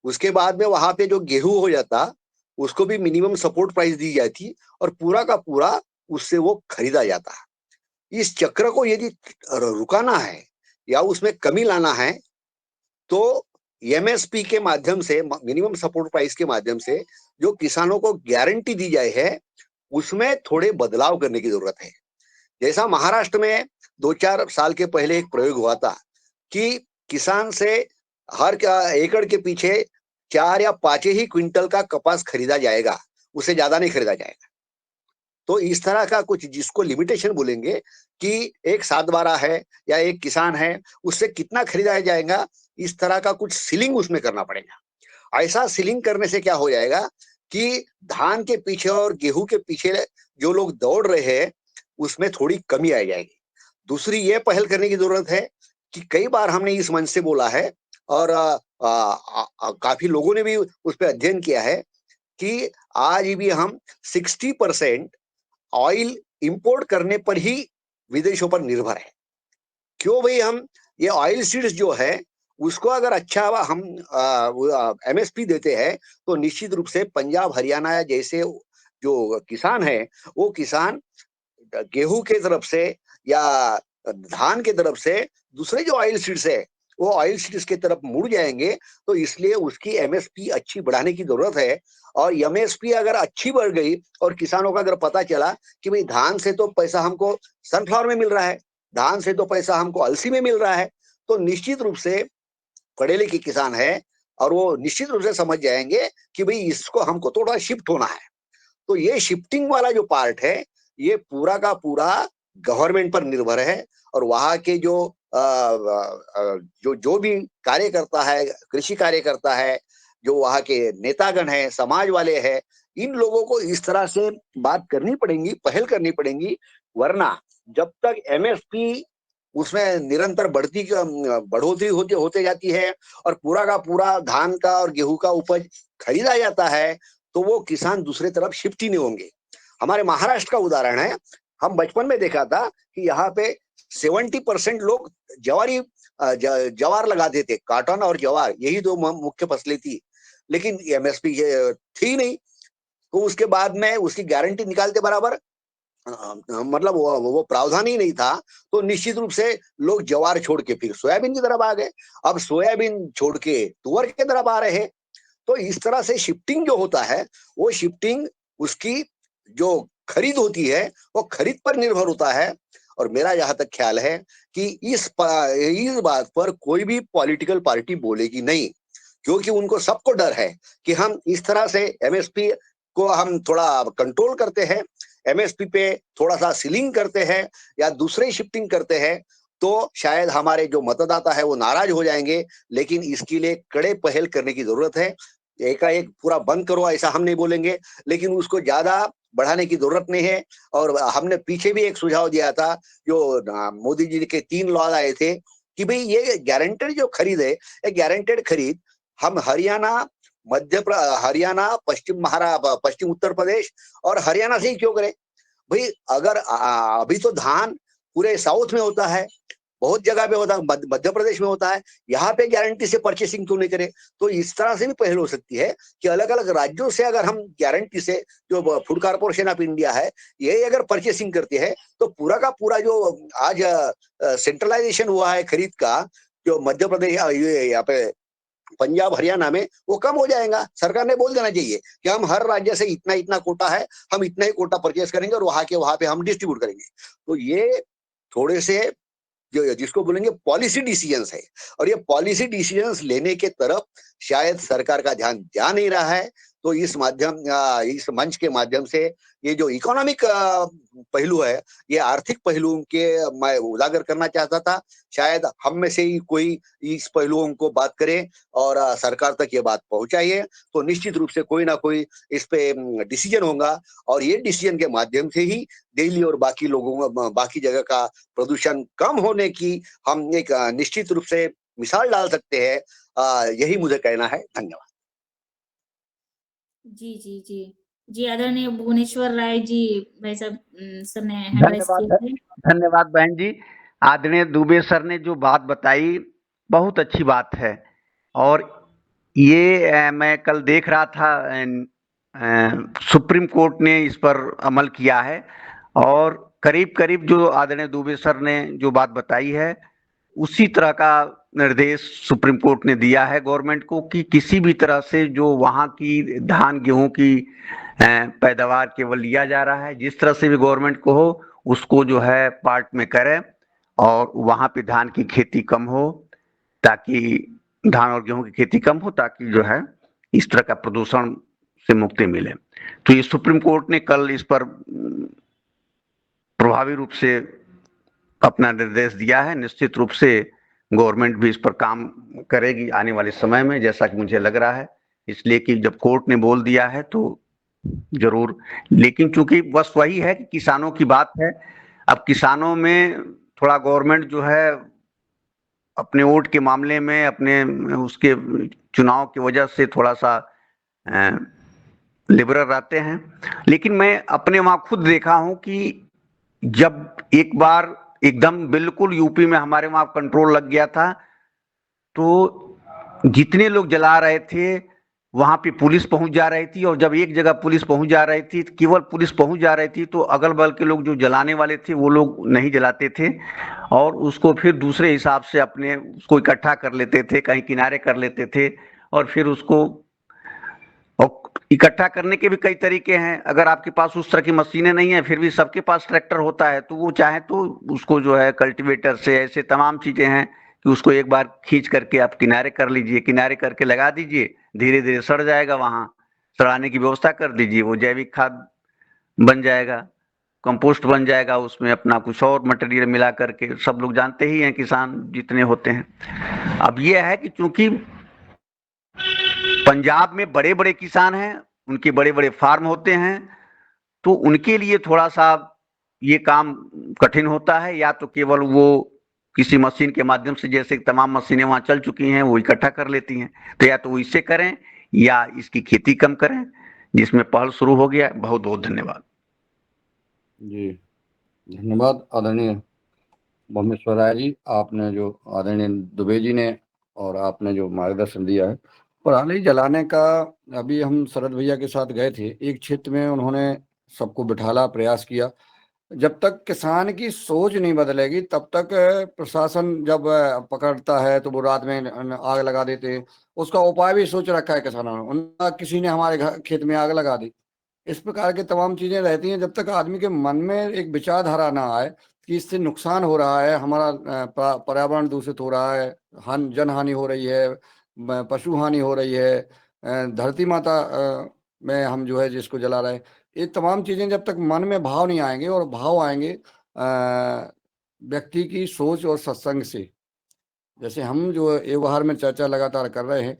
उसके बाद में वहां पे जो गेहूं हो जाता उसको भी मिनिमम सपोर्ट प्राइस दी जाती और पूरा का पूरा उससे वो खरीदा जाता। इस चक्र को यदि रुकाना है या उसमें कमी लाना है तो एमएसपी के माध्यम से, मिनिमम सपोर्ट प्राइस के माध्यम से जो किसानों को गारंटी दी जाए है उसमें थोड़े बदलाव करने की जरूरत है। जैसा महाराष्ट्र में 2-4 साल के पहले एक प्रयोग हुआ था कि किसान से हर एकड़ के पीछे 4 या 5 ही क्विंटल का कपास खरीदा जाएगा, उससे ज्यादा नहीं खरीदा जाएगा। तो इस तरह का कुछ जिसको लिमिटेशन बोलेंगे कि एक 7/12 है या एक किसान है उससे कितना खरीदा जाएगा, इस तरह का कुछ सीलिंग उसमें करना पड़ेगा। ऐसा सीलिंग करने से क्या हो जाएगा कि धान के पीछे और गेहूं के पीछे जो लोग दौड़ रहे हैं उसमें थोड़ी कमी आ जाएगी। दूसरी ये पहल करने की जरूरत है कि कई बार हमने इस मंच से बोला है और काफी लोगों ने भी उस पर अध्ययन किया है कि आज भी हम 60% ऑयल इंपोर्ट करने पर ही विदेशों पर निर्भर है। क्यों भाई? हम ये ऑयल सीड्स जो है उसको अगर अच्छा हम एमएसपी देते हैं तो निश्चित रूप से पंजाब, हरियाणा जैसे जो किसान है वो किसान गेहूं के तरफ से या धान के तरफ से दूसरे जो ऑयल सीड्स है वो ऑयल सीड्स की तरफ मुड़ जाएंगे। तो इसलिए उसकी एमएसपी अच्छी बढ़ाने की जरूरत है। और एमएसपी अगर अच्छी बढ़ गई और किसानों का अगर पता चला कि भाई धान से तो पैसा हमको सनफ्लावर में मिल रहा है, धान से तो पैसा हमको अलसी में मिल रहा है, तो निश्चित रूप से पढ़े लिखे किसान है और वो निश्चित रूप से समझ जाएंगे कि भाई इसको हमको थोड़ा शिफ्ट होना है। तो ये शिफ्टिंग वाला जो पार्ट है ये पूरा का पूरा गवर्नमेंट पर निर्भर है। और वहां के जो जो भी कार्य करता है, कृषि कार्य करता है, जो वहां के नेतागण है, समाज वाले हैं, इन लोगों को इस तरह से बात करनी पड़ेगी, पहल करनी पड़ेगी। वरना जब तक एमएसपी उसमें निरंतर बढ़ोतरी होते होते जाती है और पूरा का पूरा धान का और गेहूं का उपज खरीदा जाता है तो वो किसान दूसरे तरफ शिफ्ट ही नहीं होंगे। हमारे महाराष्ट्र का उदाहरण है, हम बचपन में देखा था कि यहाँ पे 70% लोग जवार लगाते थे, कॉटन और जवार, यही दो मुख्य फसलें थी। लेकिन एमएसपी थी नहीं, तो उसके बाद में उसकी गारंटी निकालते बराबर मतलब वो प्रावधान ही नहीं था। तो निश्चित रूप से लोग जवार छोड़ के फिर सोयाबीन की तरफ आ गए, अब सोयाबीन छोड़ के तुअर की तरफ आ रहे हैं। तो इस तरह से शिफ्टिंग जो होता है वो शिफ्टिंग उसकी जो खरीद होती है वो खरीद पर निर्भर होता है। और मेरा जहां तक ख्याल है कि इस बात पर कोई भी पॉलिटिकल पार्टी बोलेगी नहीं, क्योंकि उनको सबको डर है कि हम इस तरह से एमएसपी को हम थोड़ा कंट्रोल करते हैं, एमएसपी पे थोड़ा सा सीलिंग करते हैं या दूसरे शिफ्टिंग करते हैं तो शायद हमारे जो मतदाता है वो नाराज हो जाएंगे। लेकिन इसके लिए कड़े पहल करने की जरूरत है। एकाएक पूरा बंद करो ऐसा हम नहीं बोलेंगे, लेकिन उसको ज्यादा बढ़ाने की जरूरत नहीं है। और हमने पीछे भी एक सुझाव दिया था, जो मोदी जी के 3 लॉ आए थे कि भाई ये गारंटेड जो खरीद है, ये गारंटेड खरीद हम हरियाणा, पश्चिम उत्तर प्रदेश और हरियाणा से ही क्यों करें भाई? अगर अभी तो धान पूरे साउथ में होता है, बहुत जगह पे होता है, मध्य प्रदेश में होता है, यहाँ पे गारंटी से परचेसिंग क्यों नहीं करे? तो इस तरह से भी पहल हो सकती है कि अलग अलग राज्यों से अगर हम गारंटी से, जो फूड कॉर्पोरेशन ऑफ इंडिया है ये अगर परचेसिंग करती है तो पूरा का पूरा जो आज सेंट्रलाइजेशन हुआ है खरीद का, जो मध्य प्रदेश यहाँ पे पंजाब हरियाणा में, वो कम हो जाएगा। सरकार ने बोल देना चाहिए कि हम हर राज्य से इतना इतना कोटा है, हम इतना ही कोटा परचेस करेंगे और वहां पे हम डिस्ट्रीब्यूट करेंगे। तो ये थोड़े से जो जिसको बोलेंगे पॉलिसी डिसीजंस है, और ये पॉलिसी डिसीजंस लेने के तरफ शायद सरकार का ध्यान जा नहीं रहा है। तो इस इस मंच के माध्यम से ये जो इकोनॉमिक पहलू है, ये आर्थिक पहलुओं के मैं उजागर करना चाहता था। शायद हम में से ही कोई इस पहलुओं को बात करे और सरकार तक ये बात पहुंचाइए, तो निश्चित रूप से कोई ना कोई इस पे डिसीजन होगा, और ये डिसीजन के माध्यम से ही दिल्ली और बाकी लोगों बाकी जगह का प्रदूषण कम होने की हम एक निश्चित रूप से मिसाल डाल सकते हैं। यही मुझे कहना है। धन्यवाद। जी जी जी जी, आदरणीय भुवनेश्वर राय जी भाई साहब सर ने हैंड राइज धन्यवाद किए थे। धन्यवाद बहन जी। आदरणीय दुबे सर ने जो बात बताई बहुत अच्छी बात है, और ये मैं कल देख रहा था, सुप्रीम कोर्ट ने इस पर अमल किया है, और करीब करीब जो आदरणीय दुबे सर ने जो बात बताई है उसी तरह का निर्देश सुप्रीम कोर्ट ने दिया है गवर्नमेंट को कि किसी भी तरह से जो वहाँ की धान गेहूं की पैदावार केवल लिया जा रहा है, जिस तरह से भी गवर्नमेंट को हो उसको जो है पार्ट में करें, और वहाँ पे धान की खेती कम हो, ताकि धान और गेहूं की खेती कम हो, ताकि जो है इस तरह का प्रदूषण से मुक्ति मिले। तो ये सुप्रीम कोर्ट ने कल इस पर प्रभावी रूप से अपना निर्देश दिया है। निश्चित रूप से गवर्नमेंट भी इस पर काम करेगी आने वाले समय में, जैसा कि मुझे लग रहा है, इसलिए कि जब कोर्ट ने बोल दिया है तो जरूर। लेकिन चूंकि बस वही है कि किसानों की बात है, अब किसानों में थोड़ा गवर्नमेंट जो है अपने वोट के मामले में, अपने उसके चुनाव की वजह से थोड़ा सा लिबरल रहते हैं। लेकिन मैं अपने वहां खुद देखा हूं कि जब एक बार एकदम बिल्कुल यूपी में हमारे वहां कंट्रोल लग गया था, तो जितने लोग जला रहे थे वहां पे पुलिस पहुंच जा रही थी, और जब एक जगह पुलिस पहुंच जा रही थी, केवल पुलिस पहुंच जा रही थी, तो अगल बगल के लोग जो जलाने वाले थे वो लोग नहीं जलाते थे, और उसको फिर दूसरे हिसाब से अपने उसको इकट्ठा कर लेते थे, कहीं किनारे कर लेते थे, और फिर उसको इकट्ठा करने के भी कई तरीके हैं। अगर आपके पास उस तरह की मशीनें नहीं है, फिर भी सबके पास ट्रैक्टर होता है, तो वो चाहे तो उसको जो है कल्टीवेटर से, ऐसे तमाम चीजें हैं कि उसको एक बार खींच करके आप किनारे कर लीजिए, किनारे करके लगा दीजिए, धीरे धीरे सड़ जाएगा, वहां सड़ाने की व्यवस्था कर दीजिए, वो जैविक खाद बन जाएगा, कंपोस्ट बन जाएगा, उसमें अपना कुछ और मटेरियल मिला करके। सब लोग जानते ही हैं किसान जितने होते हैं। अब ये है कि चूंकि पंजाब में बड़े बड़े किसान हैं, उनके बड़े बड़े फार्म होते हैं, तो उनके लिए थोड़ा सा ये काम कठिन होता है, या तो केवल वो किसी मशीन के माध्यम से, जैसे तमाम मशीनें वहां चल चुकी हैं, वो इकट्ठा कर लेती हैं, तो या तो वो इससे करें या इसकी खेती कम करें, जिसमें पहल शुरू हो गया। बहुत बहुत धन्यवाद जी। धन्यवाद आदरणीय भुवनेश्वर राय जी, आपने जो आदरणीय दुबे जी ने और आपने जो मार्गदर्शन दिया है। पराली जलाने का, अभी हम शरद भैया के साथ गए थे, एक क्षेत्र में उन्होंने सबको बिठाला, प्रयास किया। जब तक किसान की सोच नहीं बदलेगी तब तक प्रशासन जब पकड़ता है तो वो रात में आग लगा देते हैं। उसका उपाय भी सोच रखा है किसानों ने, उनका किसी ने हमारे घर खेत में आग लगा दी। इस प्रकार के तमाम चीजें रहती हैं। जब तक आदमी के मन में एक विचारधारा ना आए कि इससे नुकसान हो रहा है, हमारा पर्यावरण दूषित हो रहा है, जन हानि हो रही है, पशु हानि हो रही है, धरती माता में हम जो है जिसको जला रहे हैं, ये तमाम चीजें जब तक मन में भाव नहीं आएंगे, और भाव आएंगे व्यक्ति की सोच और सत्संग से, जैसे हम जो व्यवहार में चर्चा लगातार कर रहे हैं।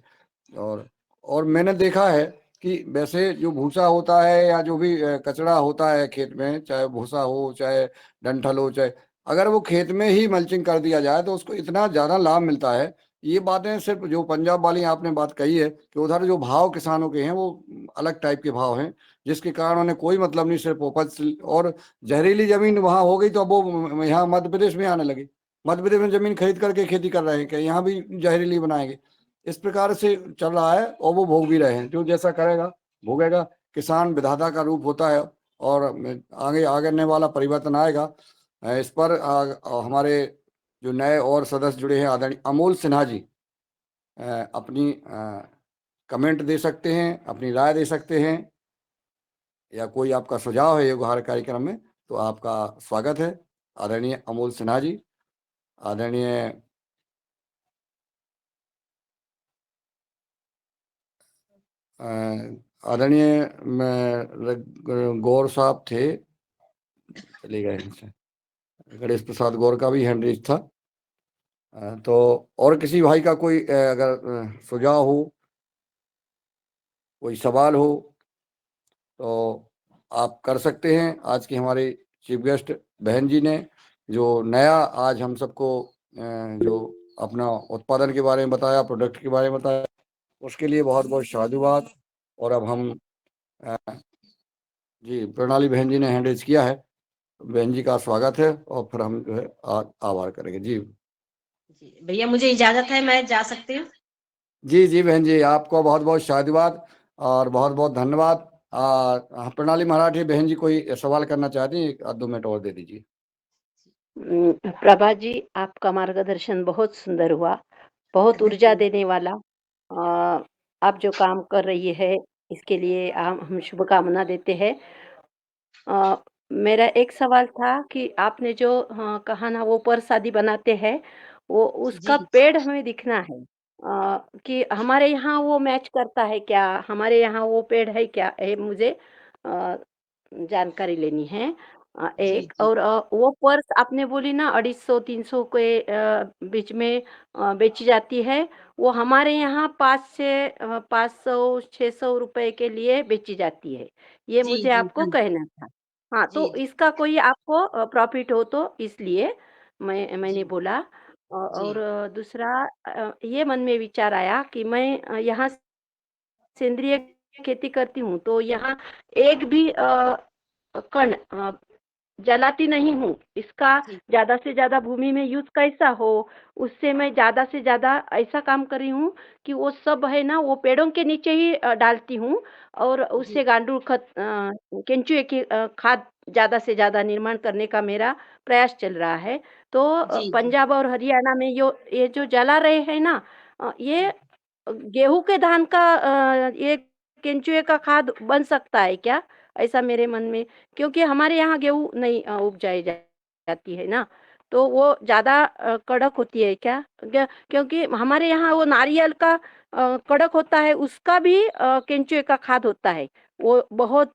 और मैंने देखा है कि वैसे जो भूसा होता है या जो भी कचरा होता है खेत में, चाहे भूसा हो, चाहे डंठल हो, चाहे अगर वो खेत में ही मल्चिंग कर दिया जाए तो उसको इतना ज्यादा लाभ मिलता है। ये बातें सिर्फ जो पंजाब वाली आपने बात कही है कि उधर जो भाव किसानों के हैं वो अलग टाइप के भाव हैं, जिसके कारण उन्हें कोई मतलब नहीं, सिर्फ उपज। और जहरीली जमीन वहां हो गई तो अब वो यहाँ मध्य प्रदेश में आने लगी। मध्य प्रदेश में जमीन खरीद करके खेती कर रहे हैं कि यहाँ भी जहरीली बनाएंगे। इस प्रकार से चल रहा है और वो भोग भी रहे हैं। जो जैसा करेगा भोगेगा। किसान विधाता का रूप होता है और आगे आने वाला परिवर्तन आएगा। इस पर हमारे जो नए और सदस्य जुड़े हैं आदरणीय अमोल सिन्हा जी अपनी कमेंट दे सकते हैं, अपनी राय दे सकते हैं, या कोई आपका सुझाव है योगहार कार्यक्रम में तो आपका स्वागत है। आदरणीय अमोल सिन्हा जी, आदरणीय गौर साहब थे, चले गए इनसे। गणेश प्रसाद गौर का भी हैंड रेज था। तो और किसी भाई का कोई अगर सुझाव हो, कोई सवाल हो तो आप कर सकते हैं। आज की हमारे चीफ गेस्ट बहन जी ने जो नया आज हम सबको जो अपना उत्पादन के बारे में बताया, प्रोडक्ट के बारे में बताया, उसके लिए बहुत बहुत साधुवाद। और अब हम जी प्रणाली बहन जी ने हैंड रेज किया है, बहन जी का स्वागत है और फिर हम जो है आभार करेंगे। जी भैया मुझे इजाजत है, मैं जा सकती हूँ? जी जी बहन जी, आपको बहुत बहुत साधुवाद और बहुत बहुत धन्यवाद। प्रणाली मराठी बहन जी कोई सवाल करना चाहती हैं? 1-2 मिनट और दे दीजिए। प्रभा जी, आपका मार्गदर्शन बहुत सुंदर हुआ, बहुत ऊर्जा देने वाला। आप जो काम कर रही है इसके लिए हम शुभकामना देते हैं। मेरा एक सवाल था कि आपने जो कहा ना वो प्रसादी बनाते हैं, वो उसका जी पेड़ हमें दिखना है। कि हमारे यहाँ वो मैच करता है क्या? हमारे यहाँ वो पेड़ है क्या? ये मुझे अ, जानकारी लेनी है। जी एक जी और वो पर्स आपने बोली ना 250-300 के बीच में बेची जाती है। वो हमारे यहाँ 500-600 रुपए के लिए बेची जाती है। ये जी मुझे जी आपको हाँ कहना था। हाँ, जी तो इसका कोई आपको प्रॉफ़िट हो तो इसलिए मैंने जी बोला। जी और दूसरा ये मन में विचार आया कि मैं यहाँ सेंद्रिय खेती करती हूँ, तो यहाँ एक भी कण जलाती नहीं हूँ। इसका जी ज़्यादा से ज़्यादा भूमि में यूज़ कैसा हो, उससे मैं ज़्यादा से ज़्यादा ऐसा काम कर रही हूँ कि वो सब है ना, वो पेड़ों के नीचे ही डालती हूँ और जी उससे गांडूल खत केंचुए की खाद ज़्यादा से ज़्यादा निर्माण करने का मेरा प्रयास चल रहा है। तो जी जी पंजाब और हरियाणा में ये जो जला रहे हैं ना, ये गेहूँ के धान का ये केंचुए का खाद बन सकता है क्या? ऐसा मेरे मन में, क्योंकि हमारे यहाँ गेहूँ नहीं उपजाई जाती है ना, तो वो ज़्यादा कड़क होती है क्या? क्योंकि हमारे यहाँ वो नारियल का कड़क होता है, उसका भी केंचुए का खाद होता है। वो बहुत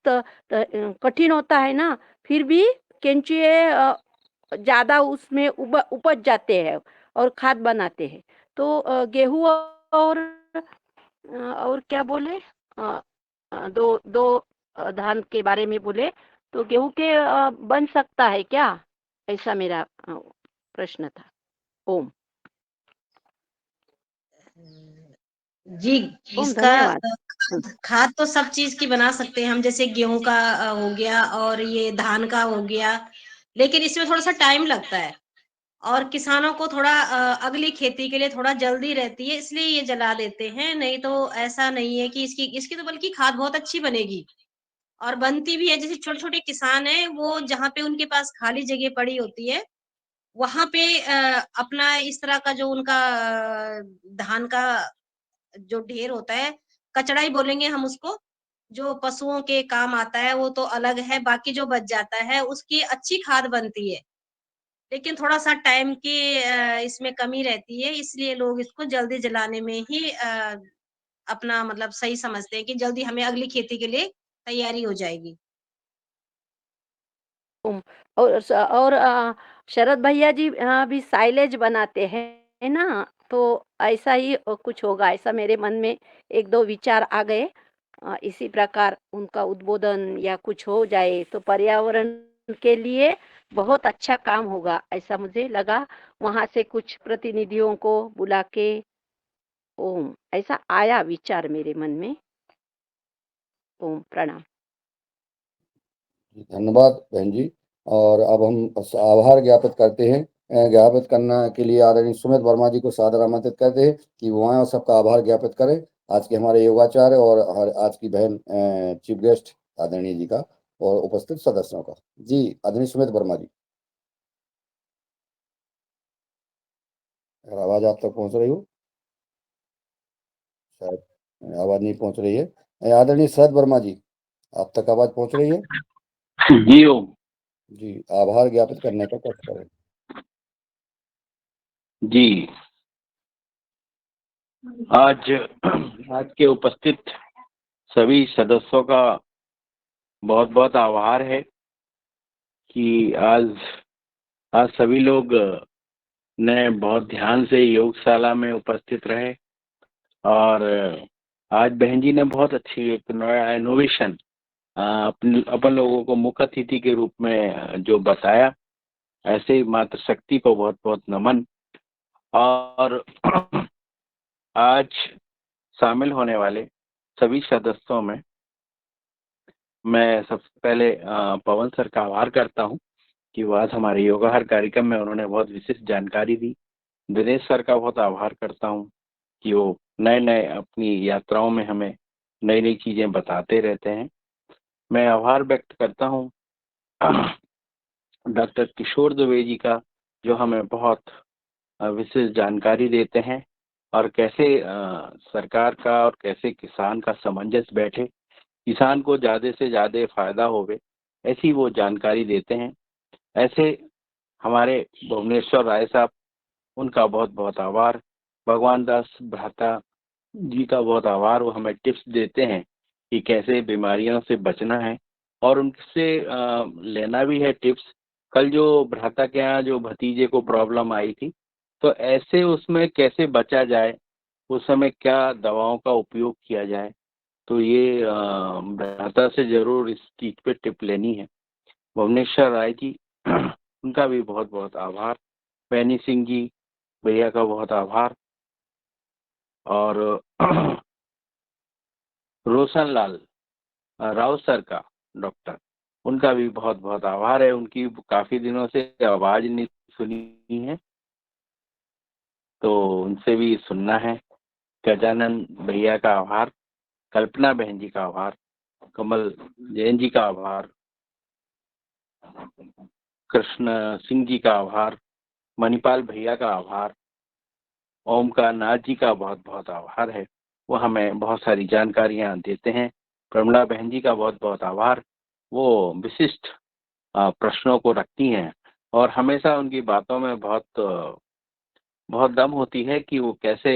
कठिन होता है ना, फिर भी केंचुए ज़्यादा उसमें उपज जाते हैं और खाद बनाते हैं। तो गेहूँ और क्या बोले? अ, 2 धान के बारे में बोले, तो गेहूँ के बन सकता है क्या? ऐसा मेरा प्रश्न था। ओम। जी ओम, इसका धन्यवाद। हुँ। खाद तो सब चीज की बना सकते हैं हम, जैसे गेहूं का हो गया और ये धान का हो गया, लेकिन इसमें थोड़ा सा टाइम लगता है और किसानों को थोड़ा अगली खेती के लिए थोड़ा जल्दी रहती है, इसलिए ये जला देते हैं। नहीं तो ऐसा नहीं है कि इसकी इसकी तो बल्कि खाद बहुत अच्छी बनेगी और बनती भी है। जैसे छोटे छोटे किसान हैं, वो जहाँ पे उनके पास खाली जगह पड़ी होती है, वहां पे अपना इस तरह का जो उनका धान का जो ढेर होता है, कचड़ा ही बोलेंगे हम उसको, जो पशुओं के काम आता है वो तो अलग है, बाकी जो बच जाता है उसकी अच्छी खाद बनती है। लेकिन थोड़ा-सा टाइम की इसमें कमी रहती है, इसलिए लोग इसको जल्दी जलाने में ही अपना मतलब सही समझते हैं कि जल्दी हमें अगली खेती के लिए तैयारी हो जाएगी। ओम। और शरद भैया जी भी साइलेज बनाते हैं, है ना? तो ऐसा ही कुछ होगा, ऐसा मेरे मन में 1-2 विचार आ गए। इसी प्रकार उनका उद्बोधन या कुछ हो जाए तो पर्यावरण के लिए बहुत अच्छा काम होगा, ऐसा मुझे लगा। वहाँ से कुछ प्रतिनिधियों को बुला के ओम, ऐसा आया विचार मेरे मन में। ओम, प्रणाम। धन्यवाद बहन जी। और अब हम आभार ज्ञापित करते हैं ज्ञापित करने के लिए आदरणीय सुमित वर्मा जी को सादर आमंत्रित करते हैं कि वो आए और सबका आभार ज्ञापित करें आज के हमारे योगाचार्य और आज की बहन चीफ गेस्ट आदरणीय जी का और उपस्थित सदस्यों का। जी आदरणीय सुमित वर्मा जी, अगर आवाज आप तक पहुंच रही हो, शायद आवाज नहीं पहुंच रही है। आदरणीय शरद वर्मा जी, आप तक आवाज पहुंच रही है? जी ओम। जी, आभार ज्ञापित करने का कष्ट करें। जी, आज के उपस्थित सभी सदस्यों का बहुत बहुत आभार है कि आज सभी लोग ने बहुत ध्यान से योगशाला में उपस्थित रहे और आज बहन जी ने बहुत अच्छी एक नया इनोवेशन अपन लोगों को मुख्य अतिथि के रूप में जो बताया, ऐसे ही मातृशक्ति को बहुत बहुत नमन। और आज शामिल होने वाले सभी सदस्यों में मैं सबसे पहले पवन सर का आभार करता हूं कि वो आज हमारे योगा हर कार्यक्रम में उन्होंने बहुत विशिष्ट जानकारी दी। दिनेश सर का बहुत आभार करता हूं कि वो नए नए अपनी यात्राओं में हमें नई नई चीजें बताते रहते हैं। मैं आभार व्यक्त करता हूं डॉक्टर किशोर दुबे जी का, जो हमें बहुत विशेष जानकारी देते हैं और कैसे सरकार का और कैसे किसान का सामंजस्य बैठे, किसान को ज़्यादा से ज़्यादा फायदा होवे, ऐसी वो जानकारी देते हैं। ऐसे हमारे भुवनेश्वर राय साहब, उनका बहुत बहुत आभार। भगवान दास भ्राता जी का बहुत आभार, वो हमें टिप्स देते हैं कि कैसे बीमारियों से बचना है और उनसे लेना भी है टिप्स। कल जो भ्राता के यहाँ जो भतीजे को प्रॉब्लम आई थी, तो ऐसे उसमें कैसे बचा जाए, उस समय क्या दवाओं का उपयोग किया जाए, तो ये भ्राता से जरूर इस चीज पे टिप लेनी है। भुवनेश्वर राय जी, उनका भी बहुत बहुत आभार। बैनी सिंह जी भैया का बहुत आभार। और रोशन लाल राव सर का, डॉक्टर, उनका भी बहुत बहुत आभार है। उनकी काफी दिनों से आवाज नहीं सुनी है, तो उनसे भी सुनना है। गजानन भैया का आभार, कल्पना बहन जी का आभार, कमल जैन जी का आभार, कृष्ण सिंह जी का आभार, मणिपाल भैया का आभार, ओमकार नाथ जी का बहुत बहुत आभार है, वो हमें बहुत सारी जानकारियां देते हैं। प्रमिला बहन जी का बहुत बहुत आभार, वो विशिष्ट प्रश्नों को रखती हैं और हमेशा उनकी बातों में बहुत दम होती है कि वो कैसे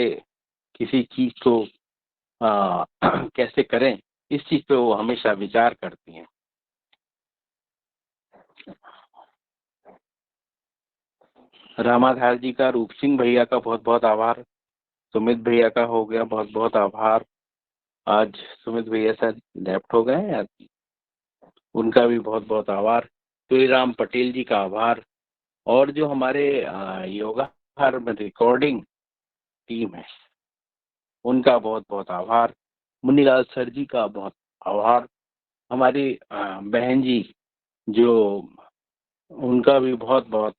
किसी चीज को कैसे करें, इस चीज पे वो हमेशा विचार करती हैं। रामाधार जी का, रूप सिंह भैया का बहुत बहुत आभार। सुमित भैया का हो गया बहुत बहुत आभार। आज सुमित भैया शायद लेफ्ट हो गए हैं, उनका भी बहुत बहुत आभार। तुलसीराम पटेल जी का आभार। और जो हमारे योगा हर में रिकॉर्डिंग टीम है, उनका बहुत बहुत आभार। मुनीलाल सर जी का बहुत आभार। हमारी बहन जी, जो उनका भी बहुत बहुत,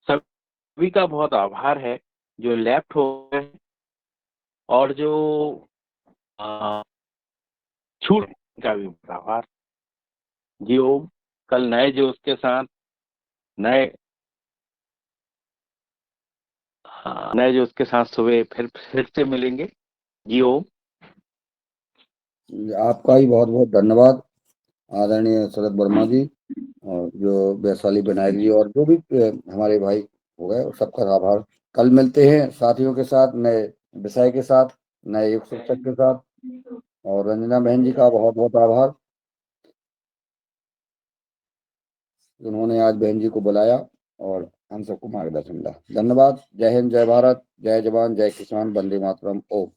सभी का बहुत आभार है जो लेफ्ट हो गए और जो छूट का भी बहुत आभार। जी ओम। कल नए जोश के साथ नए जोश के साथ सुबह फिर से मिलेंगे। जी ओम। आपका ही बहुत बहुत धन्यवाद आदरणीय शरद वर्मा जी, और जो वैशाली विनायक जी और जो भी हमारे भाई हो गए, सबका आभार। कल मिलते हैं साथियों के साथ, नए विषय के साथ, नए युग शिक्षक के साथ। और रंजना बहन जी का बहुत बहुत आभार, उन्होंने आज बहन जी को बुलाया और हम सबको मार्गदर्शन मिला। धन्यवाद। जय हिंद, जय भारत, जय जवान, जय किसान, वंदे मातरम। ओम।